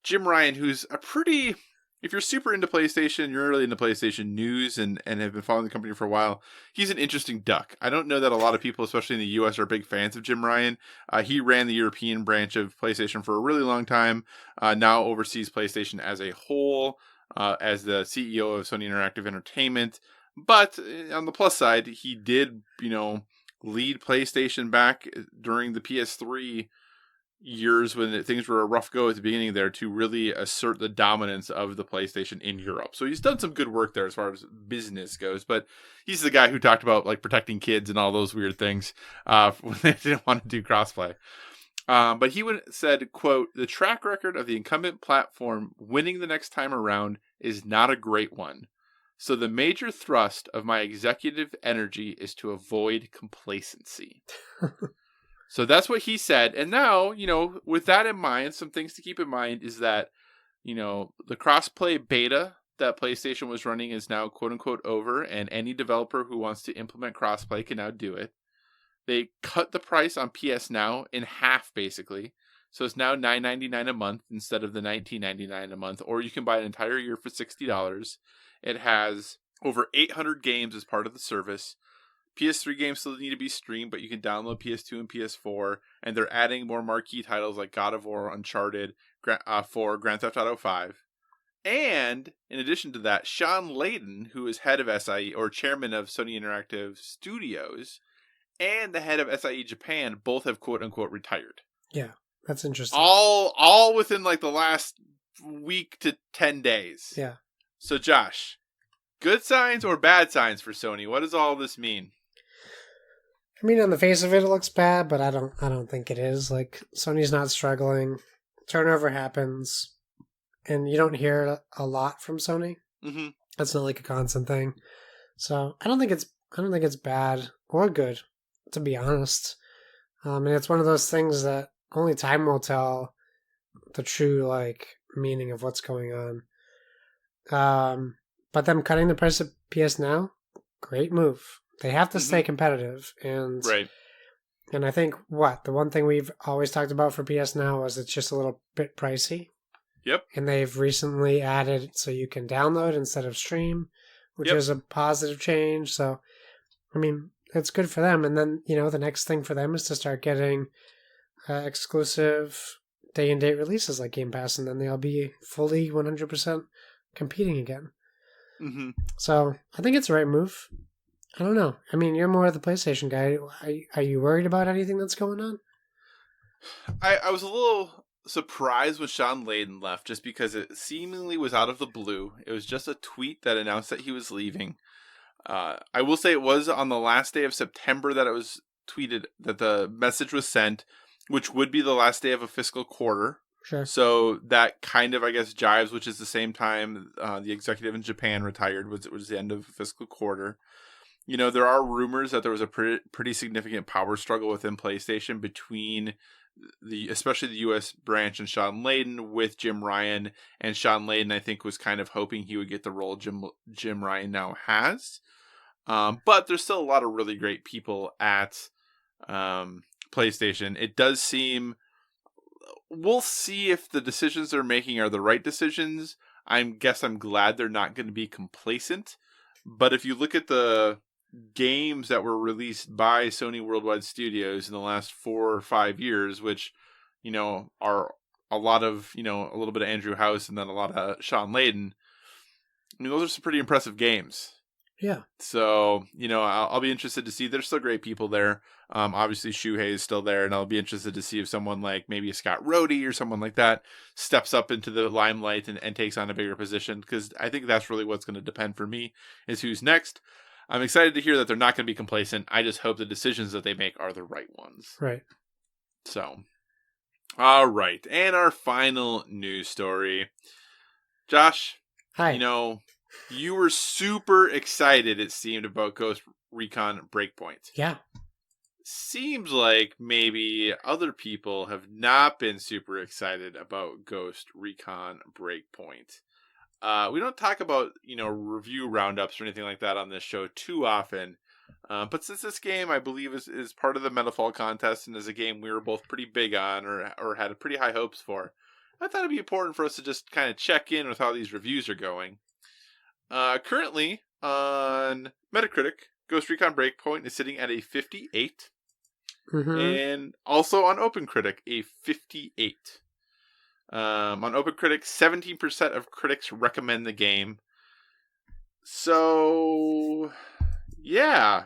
Jim Ryan, who's a pretty... If you're super into PlayStation, you're really into PlayStation news and have been following the company for a while, he's an interesting duck. I don't know that a lot of people, especially in the U.S., are big fans of Jim Ryan. He ran the European branch of PlayStation for a really long time, now oversees PlayStation as a whole, as the CEO of Sony Interactive Entertainment. But on the plus side, he did, lead PlayStation back during the PS3 years when things were a rough go at the beginning there to really assert the dominance of the PlayStation in Europe. So he's done some good work there as far as business goes, but he's the guy who talked about like protecting kids and all those weird things when they didn't want to do crossplay. But he said, quote, "The track record of the incumbent platform winning the next time around is not a great one. So the major thrust of my executive energy is to avoid complacency." So that's what he said. And now, with that in mind, some things to keep in mind is that, the crossplay beta that PlayStation was running is now quote unquote over, and any developer who wants to implement crossplay can now do it. They cut the price on PS Now in half, basically. So it's now $9.99 a month instead of the $19.99 a month, or you can buy an entire year for $60. It has over 800 games as part of the service. PS3 games still need to be streamed, but you can download PS2 and PS4, and they're adding more marquee titles like God of War, Uncharted, for Grand Theft Auto 5. And, in addition to that, Sean Layden, who is head of SIE, or chairman of Sony Interactive Studios, and the head of SIE Japan, both have quote-unquote retired. Yeah, that's interesting. All within, like, the last week to 10 days. Yeah. So, Josh, good signs or bad signs for Sony? What does all this mean? I mean, on the face of it, it looks bad, but I don't think it is. Like, Sony's not struggling. Turnover happens, and you don't hear a lot from Sony. Mm-hmm. That's not like a constant thing. So I don't think it's bad or good, to be honest. And it's one of those things that only time will tell the true meaning of what's going on. But them cutting the price of PS Now, great move. They have to stay competitive, and right. And I think the one thing we've always talked about for PS Now is it's just a little bit pricey. Yep. And they've recently added so you can download instead of stream, which is a positive change. So, I mean, it's good for them. And then the next thing for them is to start getting exclusive day and date releases like Game Pass, and then they'll be fully 100% competing again. Mm-hmm. So I think it's the right move. I don't know. I mean, you're more of the PlayStation guy. Are you worried about anything that's going on? I was a little surprised when Sean Layden left, just because it seemingly was out of the blue. It was just a tweet that announced that he was leaving. I will say it was on the last day of September that it was tweeted that the message was sent, which would be the last day of a fiscal quarter. Sure. So that kind of, I guess, jives, which is the same time the executive in Japan retired, it was the end of a fiscal quarter. There are rumors that there was a pretty significant power struggle within PlayStation between especially the U.S. branch and Sean Layden with Jim Ryan. And Sean Layden, I think, was kind of hoping he would get the role Jim Ryan now has. But there's still a lot of really great people at PlayStation. It does seem... We'll see if the decisions they're making are the right decisions. I'm glad they're not going to be complacent. But if you look at the games that were released by Sony Worldwide Studios in the last 4 or 5 years, which, are a lot of, a little bit of Andrew House and then a lot of Sean Layden, I mean, those are some pretty impressive games. Yeah. So, I'll be interested to see. There's still great people there. Obviously, Shuhei is still there, and I'll be interested to see if someone like maybe a Scott Rhodey or someone like that steps up into the limelight and takes on a bigger position, because I think that's really what's going to depend for me, is who's next. I'm excited to hear that they're not going to be complacent. I just hope the decisions that they make are the right ones. Right. So, all right. And our final news story. Josh, hi. You were super excited, it seemed, about Ghost Recon Breakpoint. Yeah. Seems like maybe other people have not been super excited about Ghost Recon Breakpoint. We don't talk about, review roundups or anything like that on this show too often. But since this game, I believe, is part of the Metafall contest and is a game we were both pretty big on or had pretty high hopes for, I thought it'd be important for us to just kind of check in with how these reviews are going. Currently, on Metacritic, Ghost Recon Breakpoint is sitting at a 58. Mm-hmm. And also on OpenCritic, a 58. On OpenCritic, 17% of critics recommend the game. So, yeah.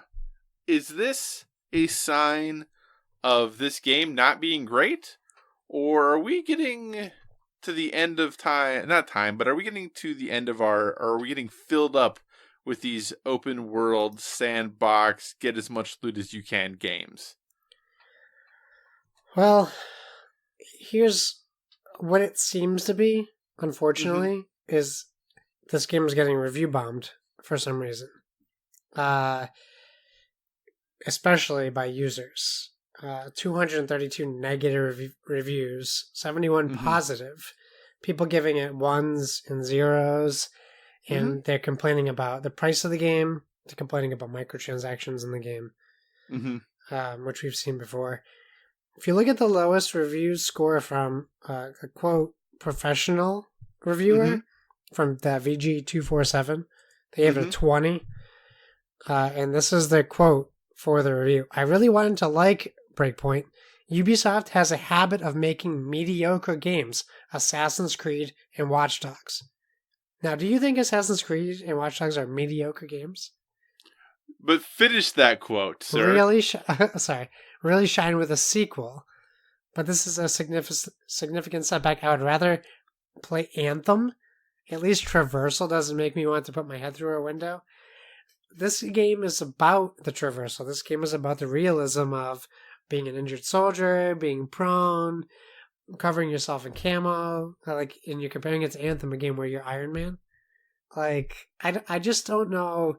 Is this a sign of this game not being great? Or are we getting to the end of time? Not time, but are we getting to the end of or are we getting filled up with these open world, sandbox, get as much loot as you can games? Well, here's what it seems to be, unfortunately, is this game is getting review bombed for some reason. Especially by users. 232 negative reviews, 71 positive. People giving it ones and zeros, and they're complaining about the price of the game. They're complaining about microtransactions in the game, which we've seen before. If you look at the lowest review score from a quote professional reviewer from that VG247, they gave it a 20. And this is the quote for the review. I really wanted to like Breakpoint. Ubisoft has a habit of making mediocre games, Assassin's Creed and Watch Dogs. Now, do you think Assassin's Creed and Watch Dogs are mediocre games? But finish that quote, sir. Really shine with a sequel. But this is a significant setback. I would rather play Anthem. At least traversal doesn't make me want to put my head through a window. This game is about the traversal. This game is about the realism of being an injured soldier, being prone, covering yourself in camo. And you're comparing it to Anthem, a game where you're Iron Man. I just don't know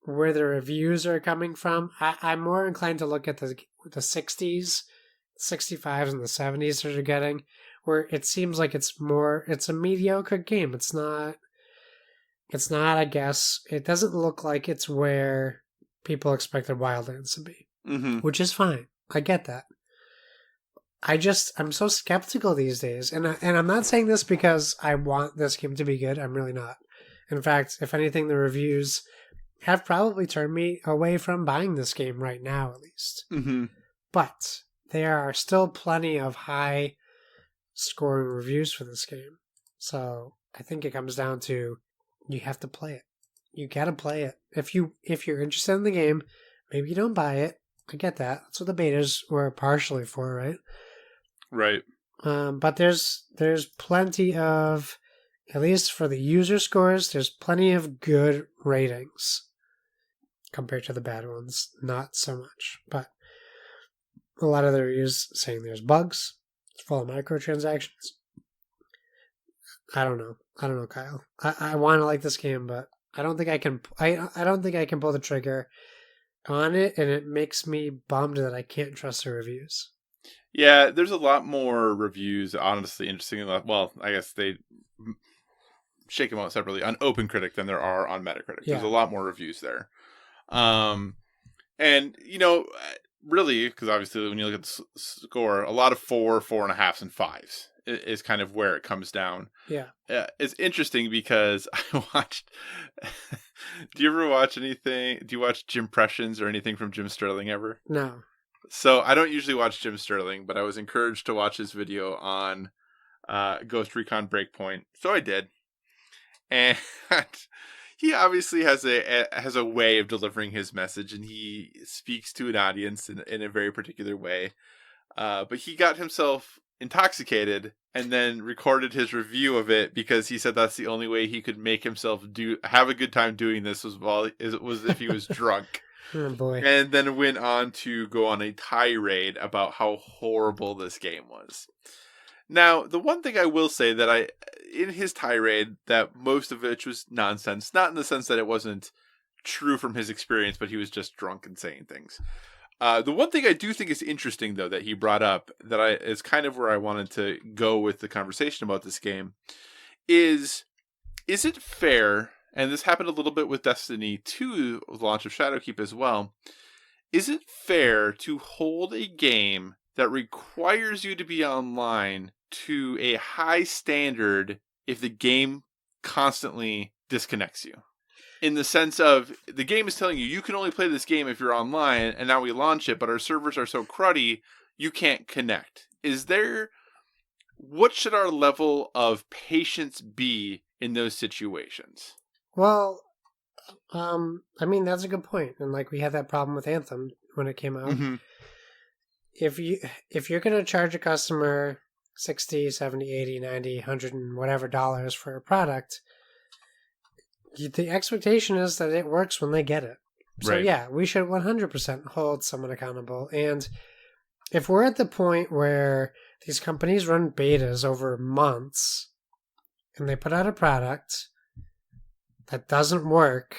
where the reviews are coming from. I'm more inclined to look at the 60s, 65s, and the 70s that you're getting, where it seems like it's a mediocre game. It's not, I guess. It doesn't look like it's where people expected Wildlands to be, which is fine. I get that. I'm so skeptical these days. And I'm not saying this because I want this game to be good. I'm really not. In fact, if anything, the reviews have probably turned me away from buying this game right now, at least. But there are still plenty of high scoring reviews for this game. So I think it comes down to you have to play it. You gotta play it. If you're interested in the game, maybe you don't buy it. I get that. That's what the betas were partially for, right? Right. But there's plenty of, at least for the user scores, there's plenty of good ratings compared to the bad ones. Not so much, but a lot of the reviews saying there's bugs. It's full of microtransactions. I don't know, Kyle. I want to like this game, but I don't think I can. I don't think I can pull the trigger on it, and it makes me bummed that I can't trust the reviews. Yeah, there's a lot more reviews, honestly, interesting. Well, I guess they shake them out separately on OpenCritic than there are on Metacritic. Yeah. There's a lot more reviews there. And, really, because obviously when you look at the score, a lot of 4, 4.5s, and 5s is kind of where it comes down. Yeah. It's interesting because I watched... Do you ever watch anything? Do you watch Jimpressions or anything from Jim Sterling ever? No. So I don't usually watch Jim Sterling, but I was encouraged to watch his video on Ghost Recon Breakpoint. So I did. And he obviously has a way of delivering his message, and he speaks to an audience in a very particular way. But he got himself intoxicated and then recorded his review of it because he said that's the only way he could make himself have a good time doing this was if he was drunk. Oh boy. And then went on to go on a tirade about how horrible this game was. Now, the one thing I will say that in his tirade, that most of which was nonsense, not in the sense that it wasn't true from his experience, but he was just drunk and saying things. The one thing I do think is interesting, though, that he brought up, is kind of where I wanted to go with the conversation about this game, is it fair, and this happened a little bit with Destiny 2, the launch of Shadowkeep as well, is it fair to hold a game that requires you to be online to a high standard if the game constantly disconnects you. In the sense of, the game is telling you can only play this game if you're online, and now we launch it, but our servers are so cruddy, you can't connect. What should our level of patience be in those situations? Well, I mean, that's a good point. And like, we had that problem with Anthem when it came out. Mm-hmm. If you're going to charge a customer 60, 70, 80, 90, 100 and whatever dollars for a product, the expectation is that it works when they get it. So Right. yeah, we should 100% hold someone accountable. And if we're at the point where these companies run betas over months and they put out a product that doesn't work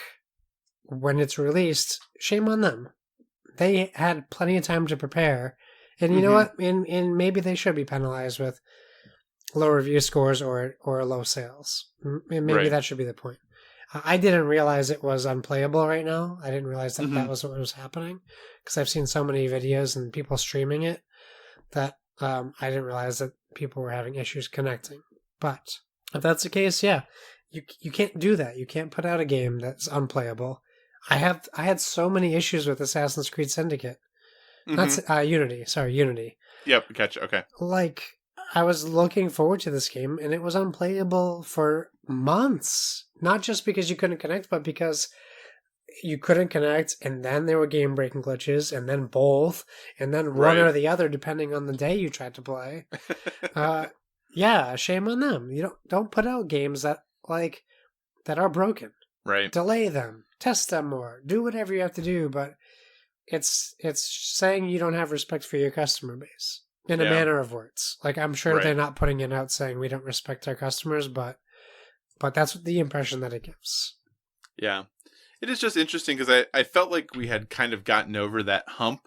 when it's released, shame on them. They had plenty of time to prepare. And you know what? And maybe they should be penalized with low review scores or low sales. And maybe that should be the point. I didn't realize it was unplayable right now. I didn't realize that that was what was happening, because I've seen so many videos and people streaming it that I didn't realize that people were having issues connecting. But if that's the case, yeah, you can't do that. You can't put out a game that's unplayable. I had so many issues with Assassin's Creed Syndicate. That's Unity. Sorry, Unity. Yep, gotcha. Okay. Like, I was looking forward to this game, and it was unplayable for months. Not just because you couldn't connect, but because you couldn't connect, and then there were game-breaking glitches, and then both, and then one or the other, depending on the day you tried to play. Yeah, shame on them. You don't put out games that are broken. Right. Delay them, test them more, do whatever you have to do, but it's saying you don't have respect for your customer base in a manner of words. Like, I'm sure they're not putting it out saying we don't respect our customers, but that's the impression that it gives. Yeah. It is just interesting because I felt like we had kind of gotten over that hump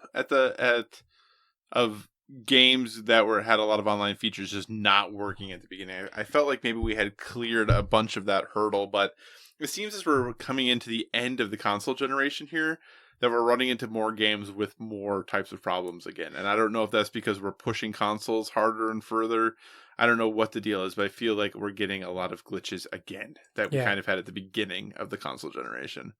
of games that had a lot of online features just not working at the beginning. I felt like maybe we had cleared a bunch of that hurdle, but it seems as we're coming into the end of the console generation here that we're running into more games with more types of problems again. And I don't know if that's because we're pushing consoles harder and further. I don't know what the deal is, but I feel like we're getting a lot of glitches again that we kind of had at the beginning of the console generation.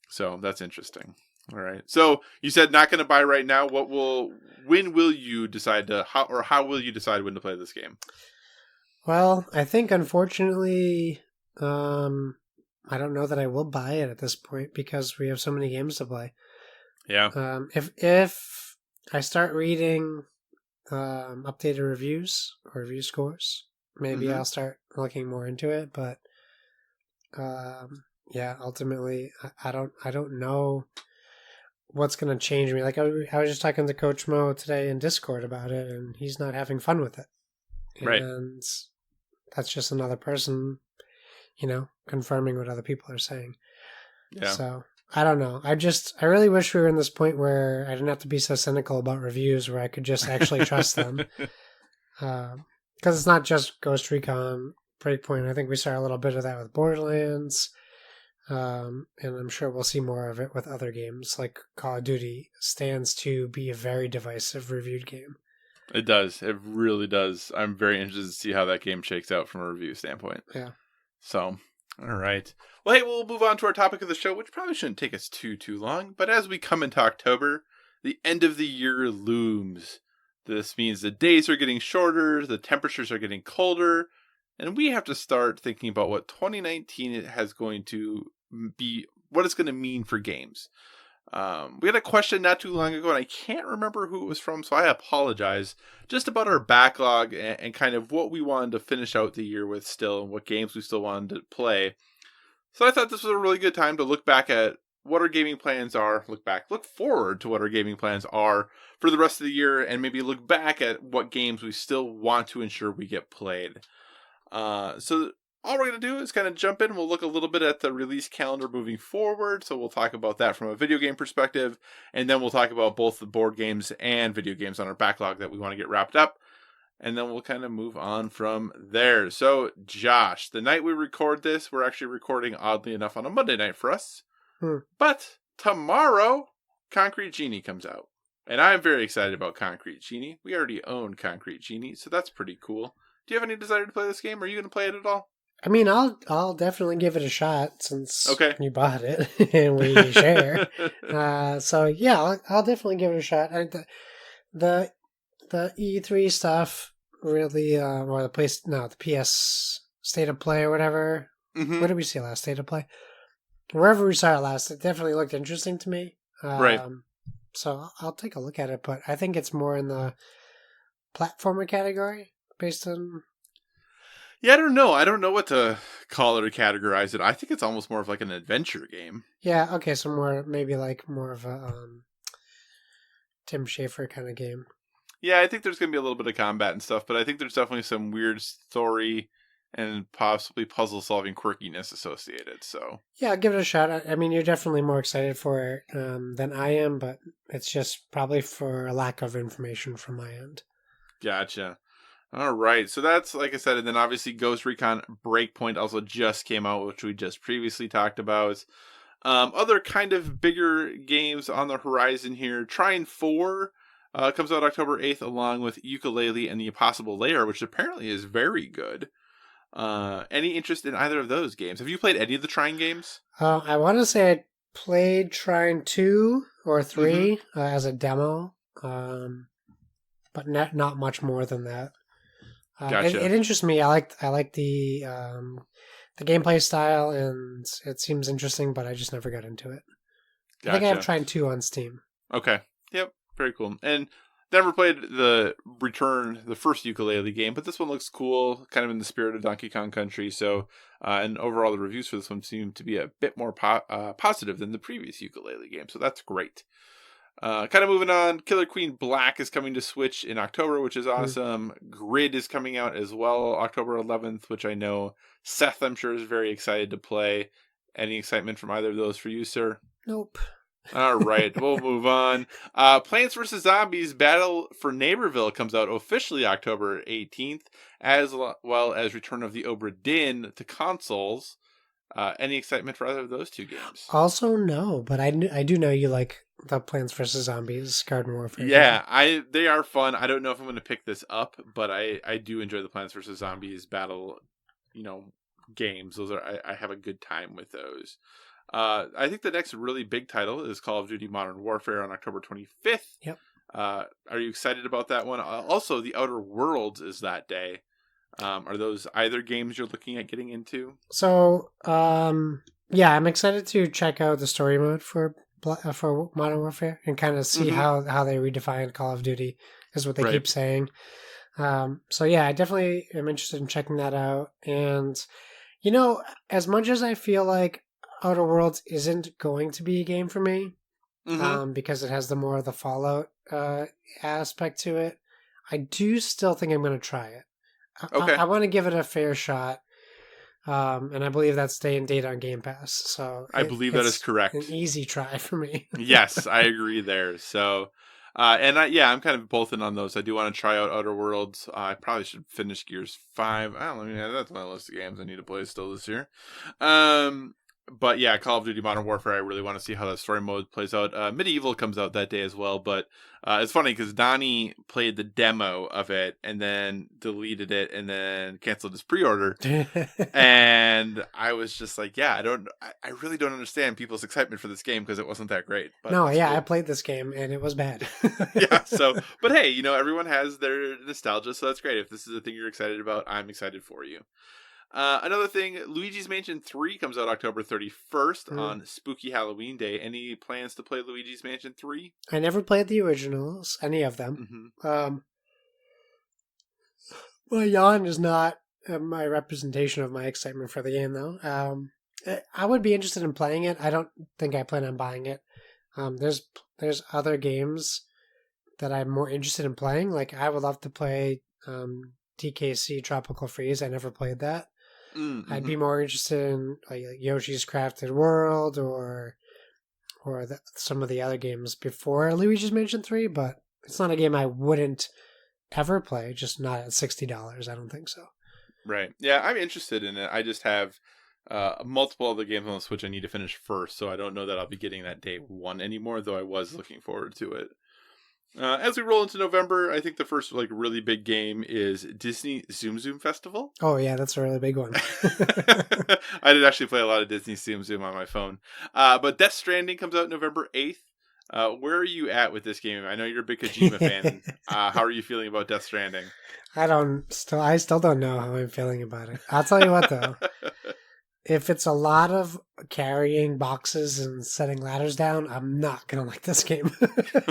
So that's interesting. All right. So you said not going to buy right now. When will you decide how will you decide when to play this game? Well, I think unfortunately, I don't know that I will buy it at this point because we have so many games to play. Yeah. If I start reading updated reviews or review scores, maybe I'll start looking more into it. But yeah, ultimately, I don't know what's going to change me. Like, I was just talking to Coach Mo today in Discord about it, and he's not having fun with it. Right. And that's just another person, confirming what other people are saying. Yeah. So I don't know. I really wish we were in this point where I didn't have to be so cynical about reviews, where I could just actually trust them. Because it's not just Ghost Recon, Breakpoint. I think we saw a little bit of that with Borderlands. And I'm sure we'll see more of it with other games. Like Call of Duty stands to be a very divisive reviewed game. It does. It really does. I'm very interested to see how that game shakes out from a review standpoint. Yeah. So, all right. Well, hey, we'll move on to our topic of the show, which probably shouldn't take us too long. But as we come into October, the end of the year looms. This means the days are getting shorter, the temperatures are getting colder, and we have to start thinking about what 2019 has going to be, what it's going to mean for games. We had a question not too long ago, and I can't remember who it was from, so I apologize, just about our backlog and kind of what we wanted to finish out the year with still, and what games we still wanted to play. So I thought this was a really good time to look back at what our gaming plans are, look forward to what our gaming plans are for the rest of the year, and maybe look back at what games we still want to ensure we get played. So all we're going to do is kind of jump in. We'll look a little bit at the release calendar moving forward. So we'll talk about that from a video game perspective. And then we'll talk about both the board games and video games on our backlog that we want to get wrapped up. And then we'll kind of move on from there. So, Josh, the night we record this, we're actually recording, oddly enough, on a Monday night for us. But tomorrow, Concrete Genie comes out. And I'm very excited about Concrete Genie. We already own Concrete Genie, so that's pretty cool. Do you have any desire to play this game? Are you going to play it at all? I mean, I'll definitely give it a shot since Okay. you bought it and we share. So yeah, I'll definitely give it a shot. The E3 stuff really, or the PS State of Play or whatever. Mm-hmm. Where did we see last State of Play? Wherever we saw it last, it definitely looked interesting to me. Right. So I'll take a look at it, but I think it's more in the platformer category based on. Yeah, I don't know. I don't know what to call it or categorize it. I think it's almost more of like an adventure game. Yeah. Okay. So maybe like more of a Tim Schafer kind of game. Yeah, I think there's going to be a little bit of combat and stuff, but I think there's definitely some weird story and possibly puzzle-solving quirkiness associated, so... Yeah, I'll give it a shot. I mean, you're definitely more excited for it than I am, but it's just probably for a lack of information from my end. Gotcha. All right, so that's, like I said, and then obviously Ghost Recon Breakpoint also just came out, which we just previously talked about. Other kind of bigger games on the horizon here. Trine 4 comes out October 8th, along with Yooka-Laylee and the Impossible Lair, which apparently is very good. Any interest in either of those games? Have you played any of the Trine games? I want to say I played Trine 2 or 3 as a demo, but not much more than that. Gotcha. It interests me. I like the gameplay style, and it seems interesting, but I just never got into it. Gotcha. I think I have Trine 2 on Steam. Okay. Yep. Very cool. And never played the first Yooka-Laylee game, but this one looks cool, kind of in the spirit of Donkey Kong Country. So, and overall, the reviews for this one seem to be a bit more positive than the previous Yooka-Laylee game. So that's great. Kind of moving on, Killer Queen Black is coming to Switch in October, which is awesome. Grid is coming out as well, October 11th, which I know Seth, I'm sure, is very excited to play. Any excitement from either of those for you, sir? Nope. All right, we'll move on. Plants vs. Zombies Battle for Neighborville comes out officially October 18th, as well as Return of the Obra Dinn to consoles. Any excitement for either of those two games? Also, no, but I do know you like the Plants vs. Zombies Garden Warfare. Yeah, they are fun. I don't know if I'm going to pick this up, but I do enjoy the Plants vs. Zombies Battle, games. Those I have a good time with those. I think the next really big title is Call of Duty Modern Warfare on October 25th. Yep. Are you excited about that one? Also, The Outer Worlds is that day. Are those either games you're looking at getting into? So, yeah, I'm excited to check out the story mode for Modern Warfare and kind of see how they redefine Call of Duty, is what they keep saying. So yeah, I definitely am interested in checking that out. And, as much as I feel like Outer Worlds isn't going to be a game for me, because it has more of the Fallout aspect to it, I do still think I'm going to try it. Okay. I want to give it a fair shot, and I believe that's day and date on Game Pass. So I believe that is correct. An easy try for me. Yes, I agree there. So, I'm kind of both in on those. I do want to try out Outer Worlds. I probably should finish Gears 5. I don't know. That's my list of games I need to play still this year. But yeah, Call of Duty Modern Warfare, I really want to see how that story mode plays out. Medieval comes out that day as well, but it's funny because Donnie played the demo of it and then deleted it and then canceled his pre-order. And I was just like, I really don't understand people's excitement for this game because it wasn't that great. But no, yeah, cool. I played this game and it was bad. But hey, everyone has their nostalgia, so that's great. If this is a thing you're excited about, I'm excited for you. Another thing, Luigi's Mansion 3 comes out October 31st on Spooky Halloween Day. Any plans to play Luigi's Mansion 3? I never played the originals, any of them. My yawn is not my representation of my excitement for the game, though. I would be interested in playing it. I don't think I plan on buying it. There's other games that I'm more interested in playing. Like, I would love to play TKC Tropical Freeze. I never played that. I'd be more interested in like Yoshi's Crafted World or some of the other games before Luigi's Mansion 3, but it's not a game I wouldn't ever play, just not at $60. I don't think so. Right. Yeah, I'm interested in it. I just have multiple other games on the Switch I need to finish first, so I don't know that I'll be getting that day one anymore, though I was looking forward to it. As we roll into November, I think the first really big game is Disney Zoom Zoom Festival. Oh yeah, that's a really big one. I did actually play a lot of Disney Zoom Zoom on my phone. But Death Stranding comes out November 8th. Where are you at with this game? I know you're a big Kojima fan. How are you feeling about Death Stranding? I still don't know how I'm feeling about it. I'll tell you what though. If it's a lot of carrying boxes and setting ladders down, I'm not going to like this game.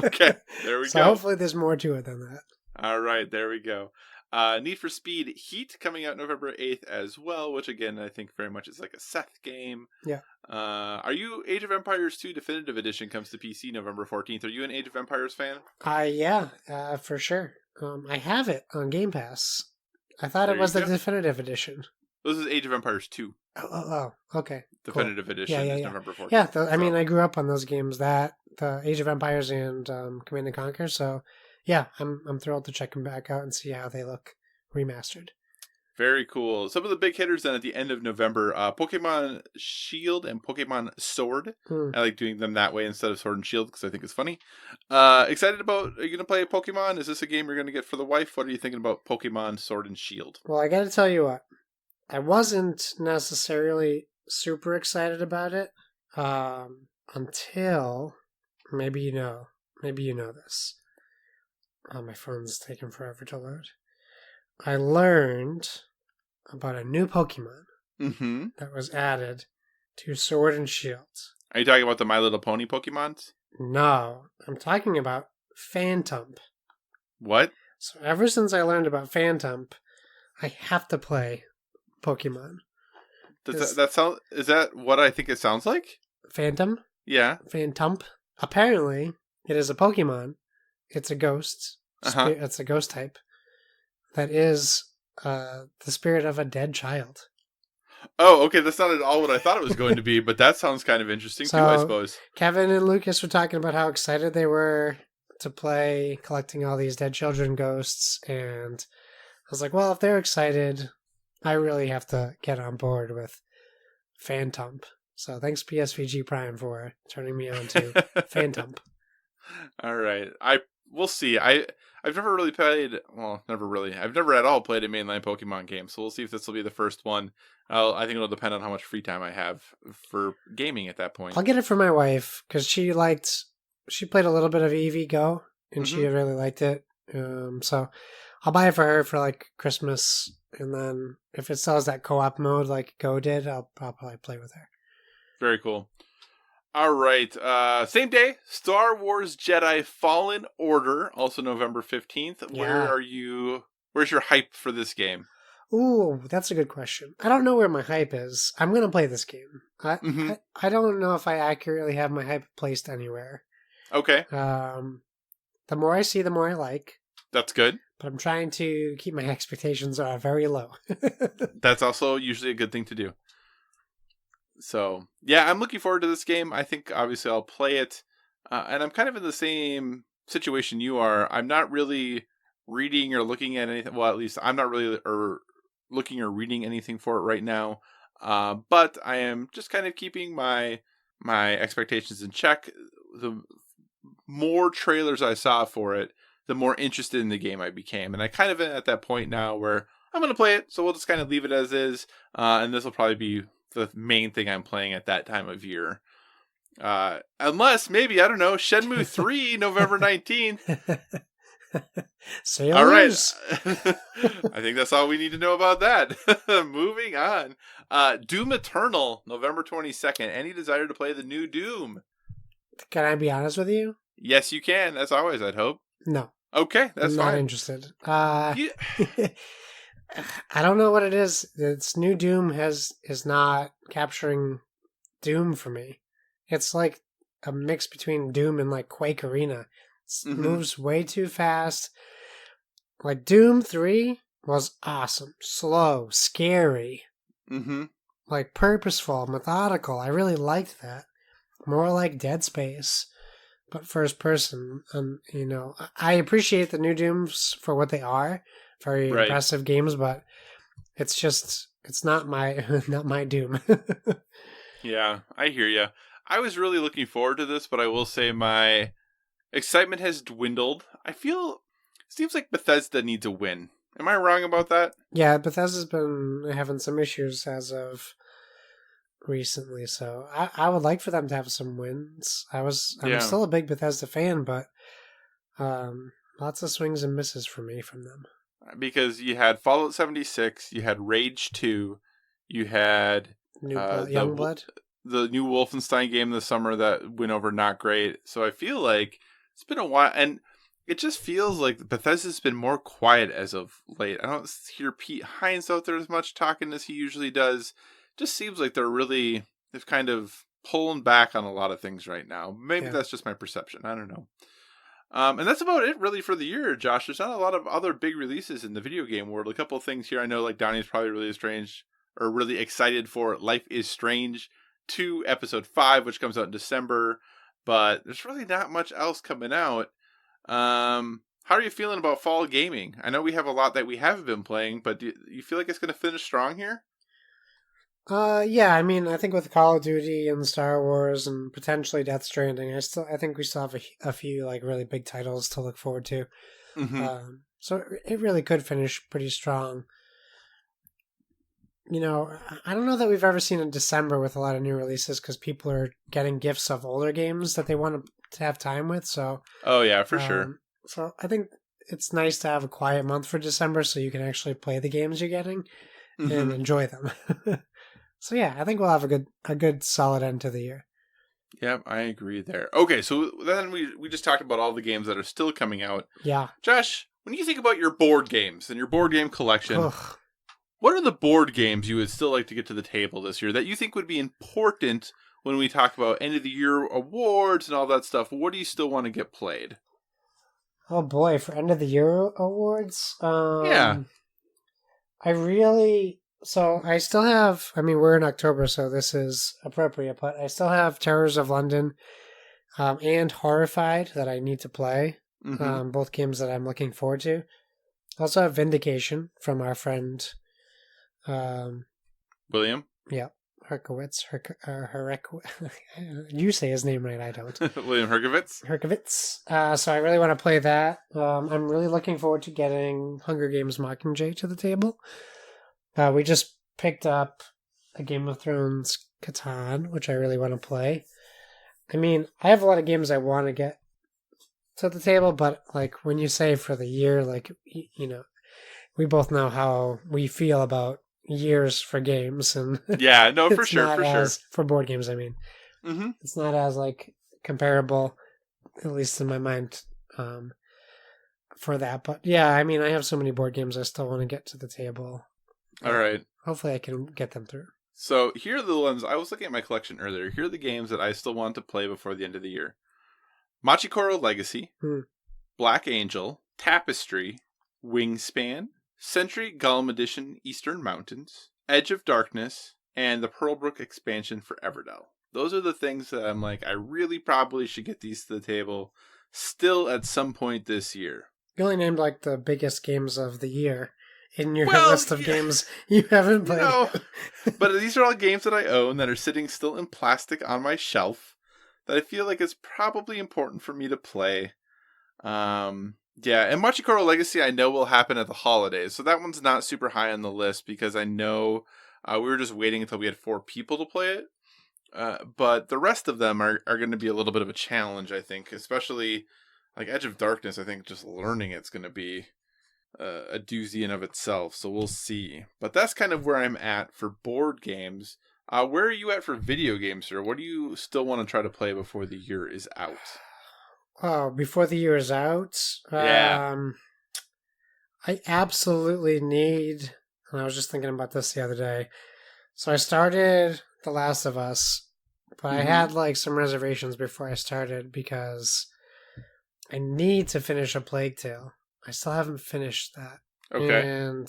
Okay, there we go. So hopefully there's more to it than that. All right, there we go. Need for Speed Heat coming out November 8th as well, which again, I think very much is like a Seth game. Yeah. Are you Age of Empires 2 Definitive Edition comes to PC November 14th? Are you an Age of Empires fan? Yeah, for sure. I have it on Game Pass. I thought it was the Definitive Edition. This is Age of Empires 2. Oh, okay. Definitive Edition is November 14th. Yeah, I mean, I grew up on those games, the Age of Empires and Command & Conquer, so yeah, I'm thrilled to check them back out and see how they look remastered. Very cool. Some of the big hitters then at the end of November, Pokemon Shield and Pokemon Sword. I like doing them that way instead of Sword and Shield because I think it's funny. Excited about, are you going to play Pokemon? Is this a game you're going to get for the wife? What are you thinking about Pokemon Sword and Shield? Well, I got to tell you what. I wasn't necessarily super excited about it until maybe you know this. Oh, my phone's taking forever to load. I learned about a new Pokemon that was added to Sword and Shield. Are you talking about the My Little Pony Pokemons? No, I'm talking about Phantump. What? So ever since I learned about Phantump, I have to play Pokemon. Is that what I think it sounds like? Phantom? Yeah. Phantump. Apparently, it is a Pokemon. It's a ghost. It's a ghost type. That is the spirit of a dead child. Oh, okay. That's not at all what I thought it was going to be, but that sounds kind of interesting too, I suppose. Kevin and Lucas were talking about how excited they were to play collecting all these dead children ghosts, and I was like, well, if they're excited, I really have to get on board with Phantump. So thanks PSVG Prime for turning me on to Phantump. All right. We'll see. I've never really played, I've never at all played a mainline Pokemon game, so we'll see if this will be the first one. I think it'll depend on how much free time I have for gaming at that point. I'll get it for my wife, because she played a little bit of Eevee Go, and she really liked it. So I'll buy it for her for like Christmas, and then if it still has that co-op mode like Go did, I'll probably play with her. Very cool. All right. Same day, Star Wars Jedi Fallen Order, also November 15th. Yeah. Where's your hype for this game? Ooh, that's a good question. I don't know where my hype is. I'm going to play this game. I don't know if I accurately have my hype placed anywhere. Okay. The more I see, the more I like. That's good. But I'm trying to keep my expectations very low. That's also usually a good thing to do. So, yeah, I'm looking forward to this game. I think, obviously, I'll play it. And I'm kind of in the same situation you are. I'm not really reading or looking at anything. Well, at least I'm not really looking or reading anything for it right now. But I am just kind of keeping my expectations in check. The more trailers I saw for it, the more interested in the game I became. And I kind of am at that point now where I'm going to play it. So we'll just kind of leave it as is. And this will probably be the main thing I'm playing at that time of year. Unless maybe, I don't know, Shenmue 3, November 19th. Sailors. All right. I think that's all we need to know about that. Moving on. Doom Eternal, November 22nd. Any desire to play the new Doom? Can I be honest with you? Yes, you can. As always, I'd hope. No. Okay, that's fine. Not interested. I don't know what it is. This new Doom is not capturing Doom for me. It's like a mix between Doom and like Quake Arena. It moves way too fast. Like Doom 3 was awesome. Slow, scary. Like purposeful, methodical. I really liked that. More like Dead Space, but first person. I appreciate the new Dooms for what they are. Very impressive games, but it's not my Doom. Yeah, I hear you. I was really looking forward to this, but I will say my Excitement has dwindled. It seems like Bethesda needs a win. Am I wrong about that? Yeah, Bethesda's been having some issues as of recently, so I would like for them to have some wins. I'm Yeah. still a big Bethesda fan, but lots of swings and misses for me from them. Because you had Fallout 76, you had Rage 2, you had Youngblood. The new Wolfenstein game this summer that went over not great. So I feel like it's been a while, and it just feels like Bethesda's been more quiet as of late. I don't hear Pete Hines out there as much talking as he usually does. Just seems like they're kind of pulling back on a lot of things right now. Maybe that's just my perception. I don't know. And that's about it really for the year, Josh. There's not a lot of other big releases in the video game world. A couple of things here I know, like Donnie's probably really excited for Life is Strange 2 Episode 5, which comes out in December. But there's really not much else coming out. How are you feeling about fall gaming? I know we have a lot that we haven't been playing, but do you feel like it's going to finish strong here? Yeah, I mean, I think with Call of Duty and Star Wars and potentially Death Stranding, I think we still have a few like really big titles to look forward to. Mm-hmm. So it really could finish pretty strong. You know, I don't know that we've ever seen in December with a lot of new releases because people are getting gifts of older games that they want to have time with. So, oh yeah, for sure. So I think it's nice to have a quiet month for December so you can actually play the games you're getting and enjoy them. So yeah, I think we'll have a good solid end to the year. Yep, I agree there. Okay, so then we just talked about all the games that are still coming out. Yeah. Josh, when you think about your board games and your board game collection, what are the board games you would still like to get to the table this year that you think would be important when we talk about end of the year awards and all that stuff? What do you still want to get played? Oh boy, for end of the year awards? Yeah. So I still have, I mean, we're in October, so this is appropriate, but I still have Terrors of London and Horrified that I need to play. Both games that I'm looking forward to. I also have Vindication from our friend William? Yeah, Herkowitz. You say his name right, I don't. William Herkowitz. So I really want to play that. I'm really looking forward to getting Hunger Games Mockingjay to the table. We just picked up a Game of Thrones Catan, which I really want to play. I mean, I have a lot of games I want to get to the table, but like when you say for the year, like, you know, we both know how we feel about years for games, and yeah, no, for sure. For board games, I mean, it's not as like comparable, at least in my mind, for that. But yeah, I mean, I have so many board games I still want to get to the table. All right. Hopefully I can get them through. So here are the ones, I was looking at my collection earlier. Here are the games that I still want to play before the end of the year. Machikoro Legacy, Black Angel, Tapestry, Wingspan, Century Golem Edition Eastern Mountains, Edge of Darkness, and the Pearlbrook expansion for Everdell. Those are the things that I'm like, I really probably should get these to the table still at some point this year. You only named like the biggest games of the year in your list of games you haven't played. No, but these are all games that I own that are sitting still in plastic on my shelf that I feel like it's probably important for me to play. Yeah, and Machikoro Legacy I know will happen at the holidays, so that one's not super high on the list because I know we were just waiting until we had 4 people to play it. But the rest of them are going to be a little bit of a challenge, I think, especially like Edge of Darkness. I think just learning it's going to be a doozy in of itself, so we'll see. But that's kind of where I'm at for board games. Where are you at for video games, sir? What do you still want to try to play before the year is out? Oh, before the year is out? Yeah. I absolutely need, and I was just thinking about this the other day. So I started The Last of Us, but I had like some reservations before I started because I need to finish A Plague Tale. I still haven't finished that. Okay. And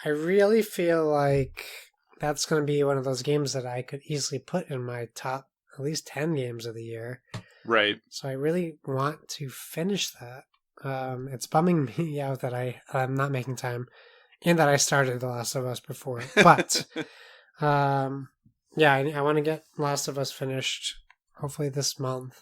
I really feel like that's going to be one of those games that I could easily put in my top at least 10 games of the year. Right. So I really want to finish that. It's bumming me out that I'm not making time and that I started The Last of Us before. But yeah, I want to get Last of Us finished hopefully this month.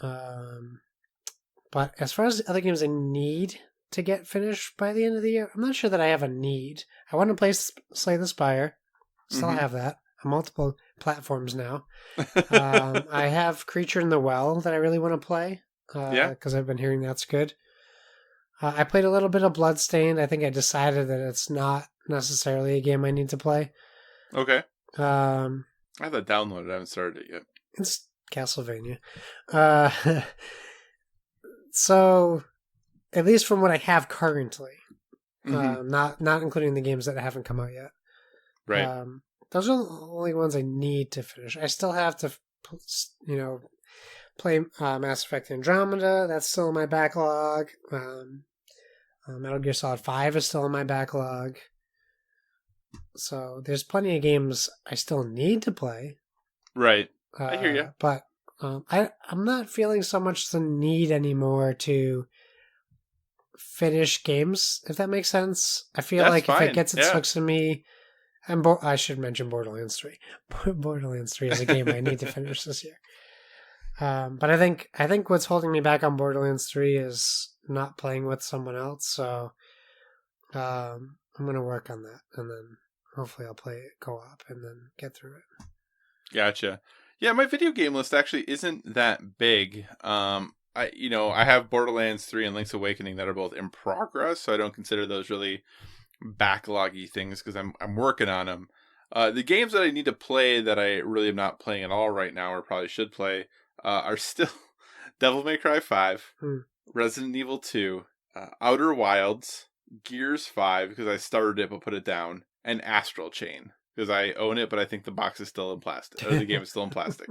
But as far as the other games I need to get finished by the end of the year, I'm not sure that I have a need. I want to play Slay the Spire. Still have that on multiple platforms now. I have Creature in the Well that I really want to play because I've been hearing that's good. I played a little bit of Bloodstained. I think I decided that it's not necessarily a game I need to play. Okay. I Um, have that downloaded. I haven't started it yet. it's Castlevania. So, at least from what I have currently, not including the games that haven't come out yet. Right. Those are the only ones I need to finish. I still have to, play Mass Effect Andromeda. That's still in my backlog. Metal Gear Solid 5 is still in my backlog. So there's plenty of games I still need to play. Right. I hear you. But I'm not feeling so much the need anymore to finish games, if that makes sense. I feel like if it gets its hooks in me, I should mention Borderlands 3. Borderlands 3 is a game I need to finish this year. But I think what's holding me back on Borderlands 3 is not playing with someone else. So I'm going to work on that, and then hopefully I'll play it co-op and then get through it. Gotcha. Yeah, my video game list actually isn't that big. I have Borderlands 3 and Link's Awakening that are both in progress, so I don't consider those really backloggy things because I'm working on them. The games that I need to play that I really am not playing at all right now, or probably should play, are still Devil May Cry 5, Resident Evil 2, Outer Wilds, Gears 5 because I started it but put it down, and Astral Chain because I own it but I think the box is still in plastic, or the game is still in plastic.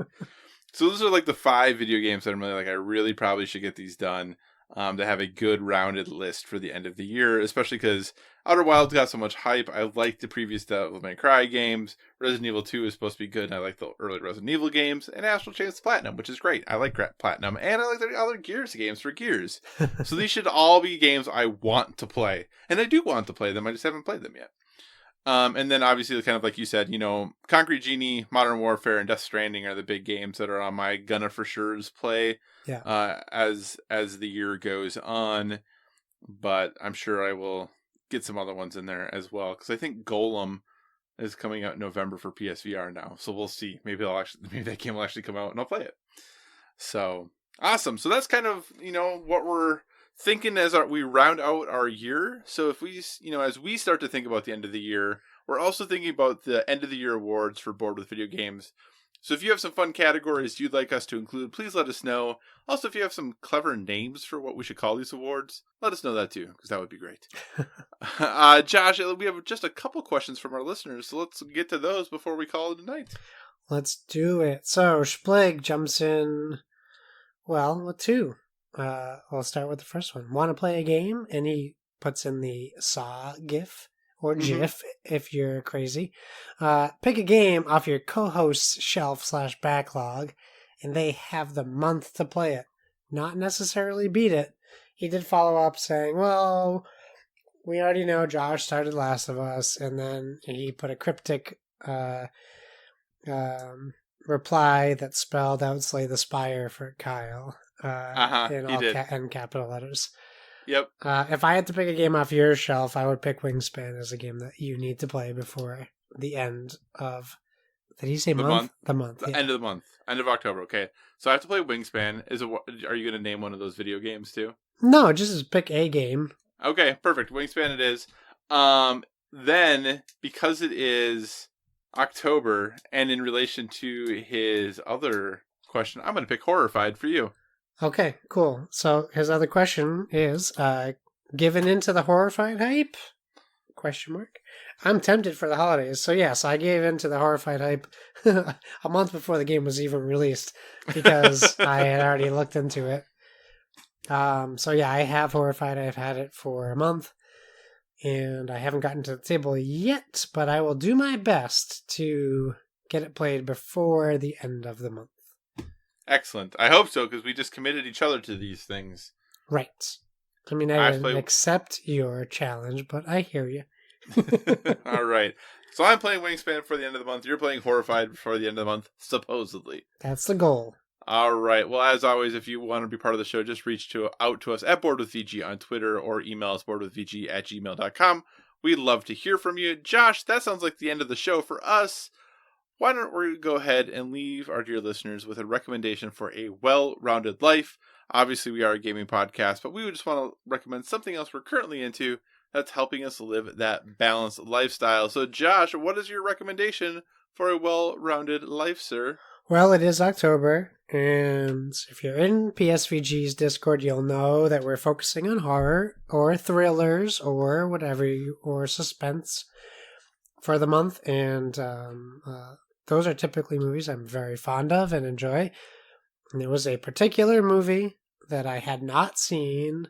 So those are like the 5 video games that I'm really like, I really probably should get these done to have a good rounded list for the end of the year, especially because Outer Wilds got so much hype. I like the previous Devil May Cry games. Resident Evil 2 is supposed to be good, and I like the early Resident Evil games. And Astral Chain's Platinum, which is great. I like Platinum, and I like the other Gears games for Gears. So these should all be games I want to play. And I do want to play them, I just haven't played them yet. And then obviously, kind of like you said, Concrete Genie, Modern Warfare, and Death Stranding are the big games that are on my gonna for sure's play as the year goes on. But I'm sure I will get some other ones in there as well, because I think Golem is coming out in November for PSVR now. So we'll see. Maybe that game will actually come out and I'll play it. So awesome. So that's kind of what we're thinking as we round out our year. So if we, as we start to think about the end of the year, we're also thinking about the end of the year awards for Board with Video Games. So if you have some fun categories you'd like us to include, please let us know. Also, if you have some clever names for what we should call these awards, let us know that too, because that would be great. Josh, we have just a couple questions from our listeners, so let's get to those before we call it a night. Let's do it. So Splig jumps in, with 2. I'll start with the first one. Want to play a game? And he puts in the Saw GIF, or GIF if you're crazy. Pick a game off your co-host's shelf/backlog, and they have the month to play it. Not necessarily beat it. He did follow up saying, well, we already know Josh started Last of Us, and then he put a cryptic reply that spelled out Slay the Spire for Kyle. In capital letters. Yep. If I had to pick a game off your shelf, I would pick Wingspan as a game that you need to play before the end of... Did he say month? The month. The end of the month. End of October, okay. So I have to play Wingspan. Are you going to name one of those video games too? No, just pick a game. Okay, perfect. Wingspan it is. Then, because it is October, and in relation to his other question, I'm going to pick Horrified for you. Okay, cool. So his other question is, given into the Horrified hype? ? I'm tempted for the holidays. So yes, I gave into the Horrified hype a month before the game was even released because I had already looked into it. So yeah, I have Horrified. I've had it for a month and I haven't gotten to the table yet, but I will do my best to get it played before the end of the month. Excellent. I hope so, because we just committed each other to these things. Right. I mean, I didn't accept your challenge, but I hear you. All right. So I'm playing Wingspan before the end of the month. You're playing Horrified before the end of the month, supposedly. That's the goal. All right. Well, as always, if you want to be part of the show, just reach out to us at Board with VG on Twitter or email us boardwithvg@gmail.com. We'd love to hear from you. Josh, that sounds like the end of the show for us. Why don't we go ahead and leave our dear listeners with a recommendation for a well-rounded life? Obviously, we are a gaming podcast, but we would just want to recommend something else we're currently into that's helping us live that balanced lifestyle. So, Josh, what is your recommendation for a well-rounded life, sir? Well, it is October, and if you're in PSVG's Discord, you'll know that we're focusing on horror or thrillers or whatever, or suspense for the month, and those are typically movies I'm very fond of and enjoy. And there was a particular movie that I had not seen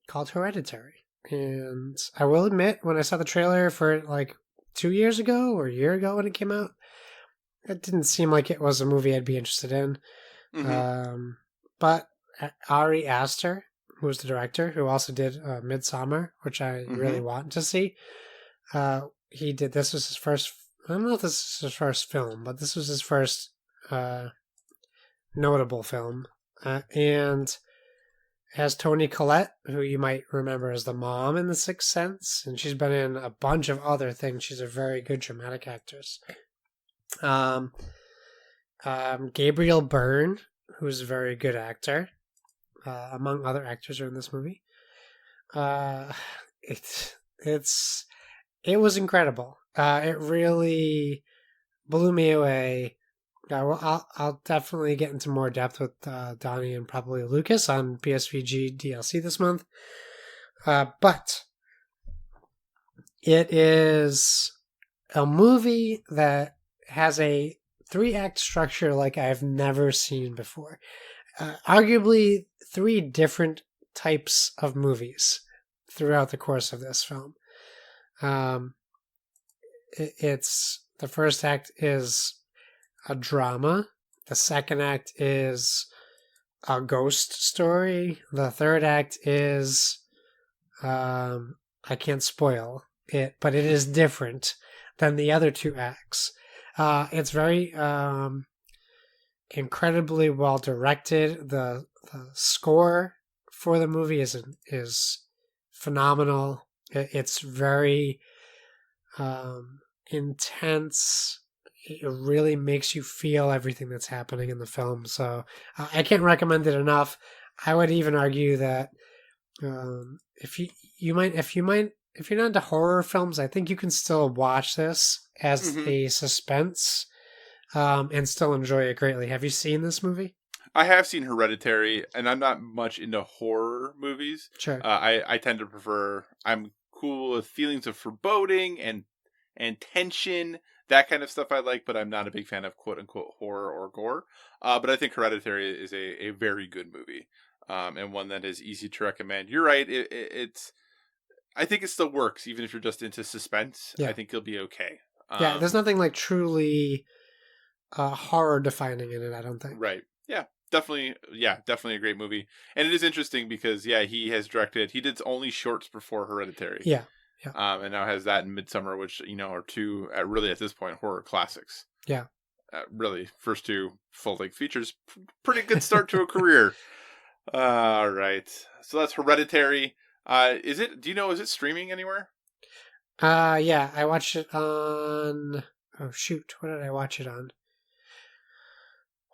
called Hereditary, and I will admit, when I saw the trailer for it like 2 years ago or a year ago when it came out, it didn't seem like it was a movie I'd be interested in. Mm-hmm. But Ari Aster, who was the director, who also did Midsommar, which I really want to see, he did, this was his first, I don't know if this is his first film, but this was his first notable film. And has Toni Collette, who you might remember as the mom in The Sixth Sense, and she's been in a bunch of other things. She's a very good dramatic actress. Gabriel Byrne, who's a very good actor, among other actors are in this movie. It was incredible. It really blew me away. I'll definitely get into more depth with Donnie and probably Lucas on PSVG DLC this month. But it is a movie that has a 3-act structure like I've never seen before. Arguably 3 different types of movies throughout the course of this film. It's the first act is a drama. The second act is a ghost story. The third act is I can't spoil it, but it is different than the other 2 acts. It's very incredibly well directed. The score for the movie is phenomenal. It's very intense. It really makes you feel everything that's happening in the film. So I can't recommend it enough. I would even argue that if you're not into horror films, I think you can still watch this as a suspense and still enjoy it greatly. Have you seen this movie? I have seen Hereditary, and I'm not much into horror movies. Sure. I tend to prefer, I'm cool with feelings of foreboding and tension, that kind of stuff I like, but I'm not a big fan of quote-unquote horror or gore. But I think Hereditary is a very good movie, and one that is easy to recommend. You're right, it's... I think it still works, even if you're just into suspense. Yeah. I think you'll be okay. Yeah, there's nothing like truly horror defining in it, I don't think. Right. Yeah, definitely a great movie. And it is interesting because, he did only shorts before Hereditary. Yeah. And now has that in Midsommar, which, are 2, really at this point, horror classics. Yeah. Really, first 2 full-length features, pretty good start to a career. All right. So that's Hereditary. Is it streaming anywhere? Yeah, I watched it on, what did I watch it on?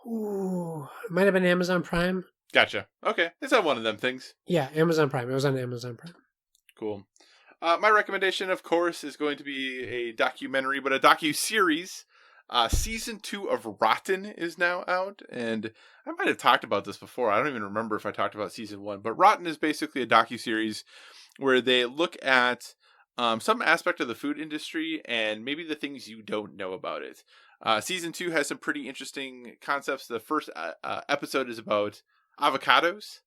Ooh, it might have been Amazon Prime. Gotcha. Okay. It's on one of them things. Yeah, Amazon Prime. It was on Amazon Prime. Cool. My recommendation, of course, is going to be a documentary, but a docu-series. Season 2 of Rotten is now out, and I might have talked about this before. I don't even remember if I talked about season 1, but Rotten is basically a docu-series where they look at some aspect of the food industry and maybe the things you don't know about it. Season 2 has some pretty interesting concepts. The first episode is about avocados,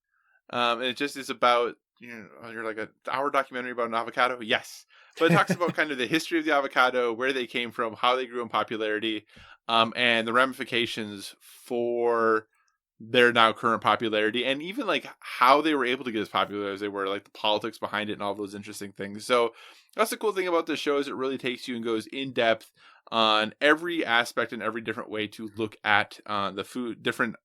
and it just is about, you're like an hour documentary about an avocado. Yes. But it talks about kind of the history of the avocado, where they came from, how they grew in popularity, and the ramifications for their now current popularity, and even like how they were able to get as popular as they were, like the politics behind it and all those interesting things. So that's the cool thing about this show, is it really takes you and goes in depth on every aspect and every different way to look at the food, different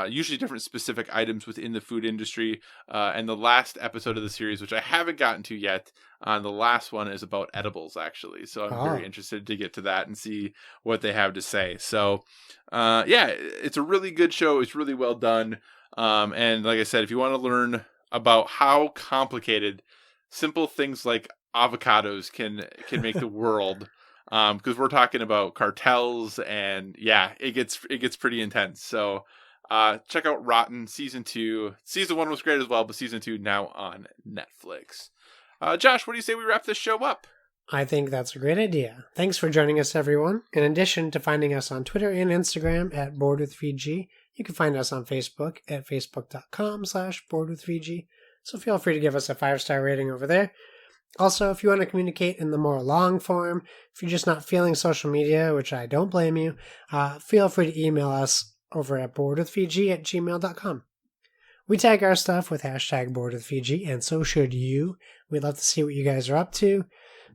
usually different specific items within the food industry. And the last episode of the series, which I haven't gotten to yet, the last one is about edibles, actually. So I'm very interested to get to that and see what they have to say. So, yeah, it's a really good show. It's really well done. And like I said, if you want to learn about how complicated simple things like avocados can make the world, because we're talking about cartels, and yeah, it gets pretty intense. So check out Rotten season 2. Season 1 was great as well, but season 2 now on Netflix. Josh, what do you say we wrap this show up? I think that's a great idea. Thanks for joining us, everyone. In addition to finding us on Twitter and Instagram at BoardWithVG, you can find us on Facebook at facebook.com/BoardWithVG. So feel free to give us a 5-star rating over there. Also, if you want to communicate in the more long form, if you're just not feeling social media, which I don't blame you, feel free to email us over at boardwithvg@gmail.com. We tag our stuff with hashtag boardwithvg, and so should you. We'd love to see what you guys are up to.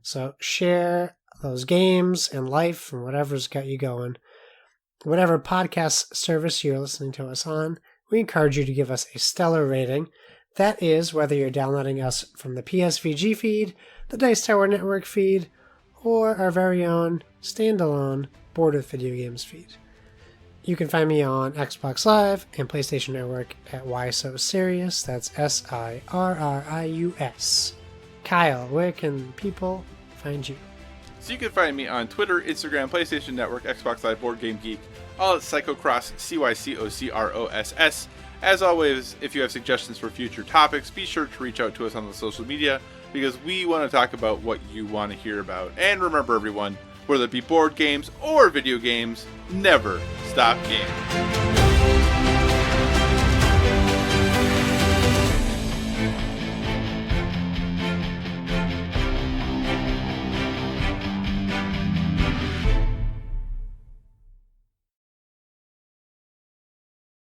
So share those games and life and whatever's got you going. Whatever podcast service you're listening to us on, we encourage you to give us a stellar rating. That is, whether you're downloading us from the PSVG feed, the Dice Tower Network feed, or our very own standalone Board with Video Games feed. You can find me on Xbox Live and PlayStation Network at Why So Serious. That's SIRRIUS. Kyle, where can people find you? So you can find me on Twitter, Instagram, PlayStation Network, Xbox Live, Board Game Geek, all at Psychocross, CYCOCROSS. As always, if you have suggestions for future topics, be sure to reach out to us on the social media, because we want to talk about what you want to hear about. And remember, everyone, whether it be board games or video games, never stop gaming.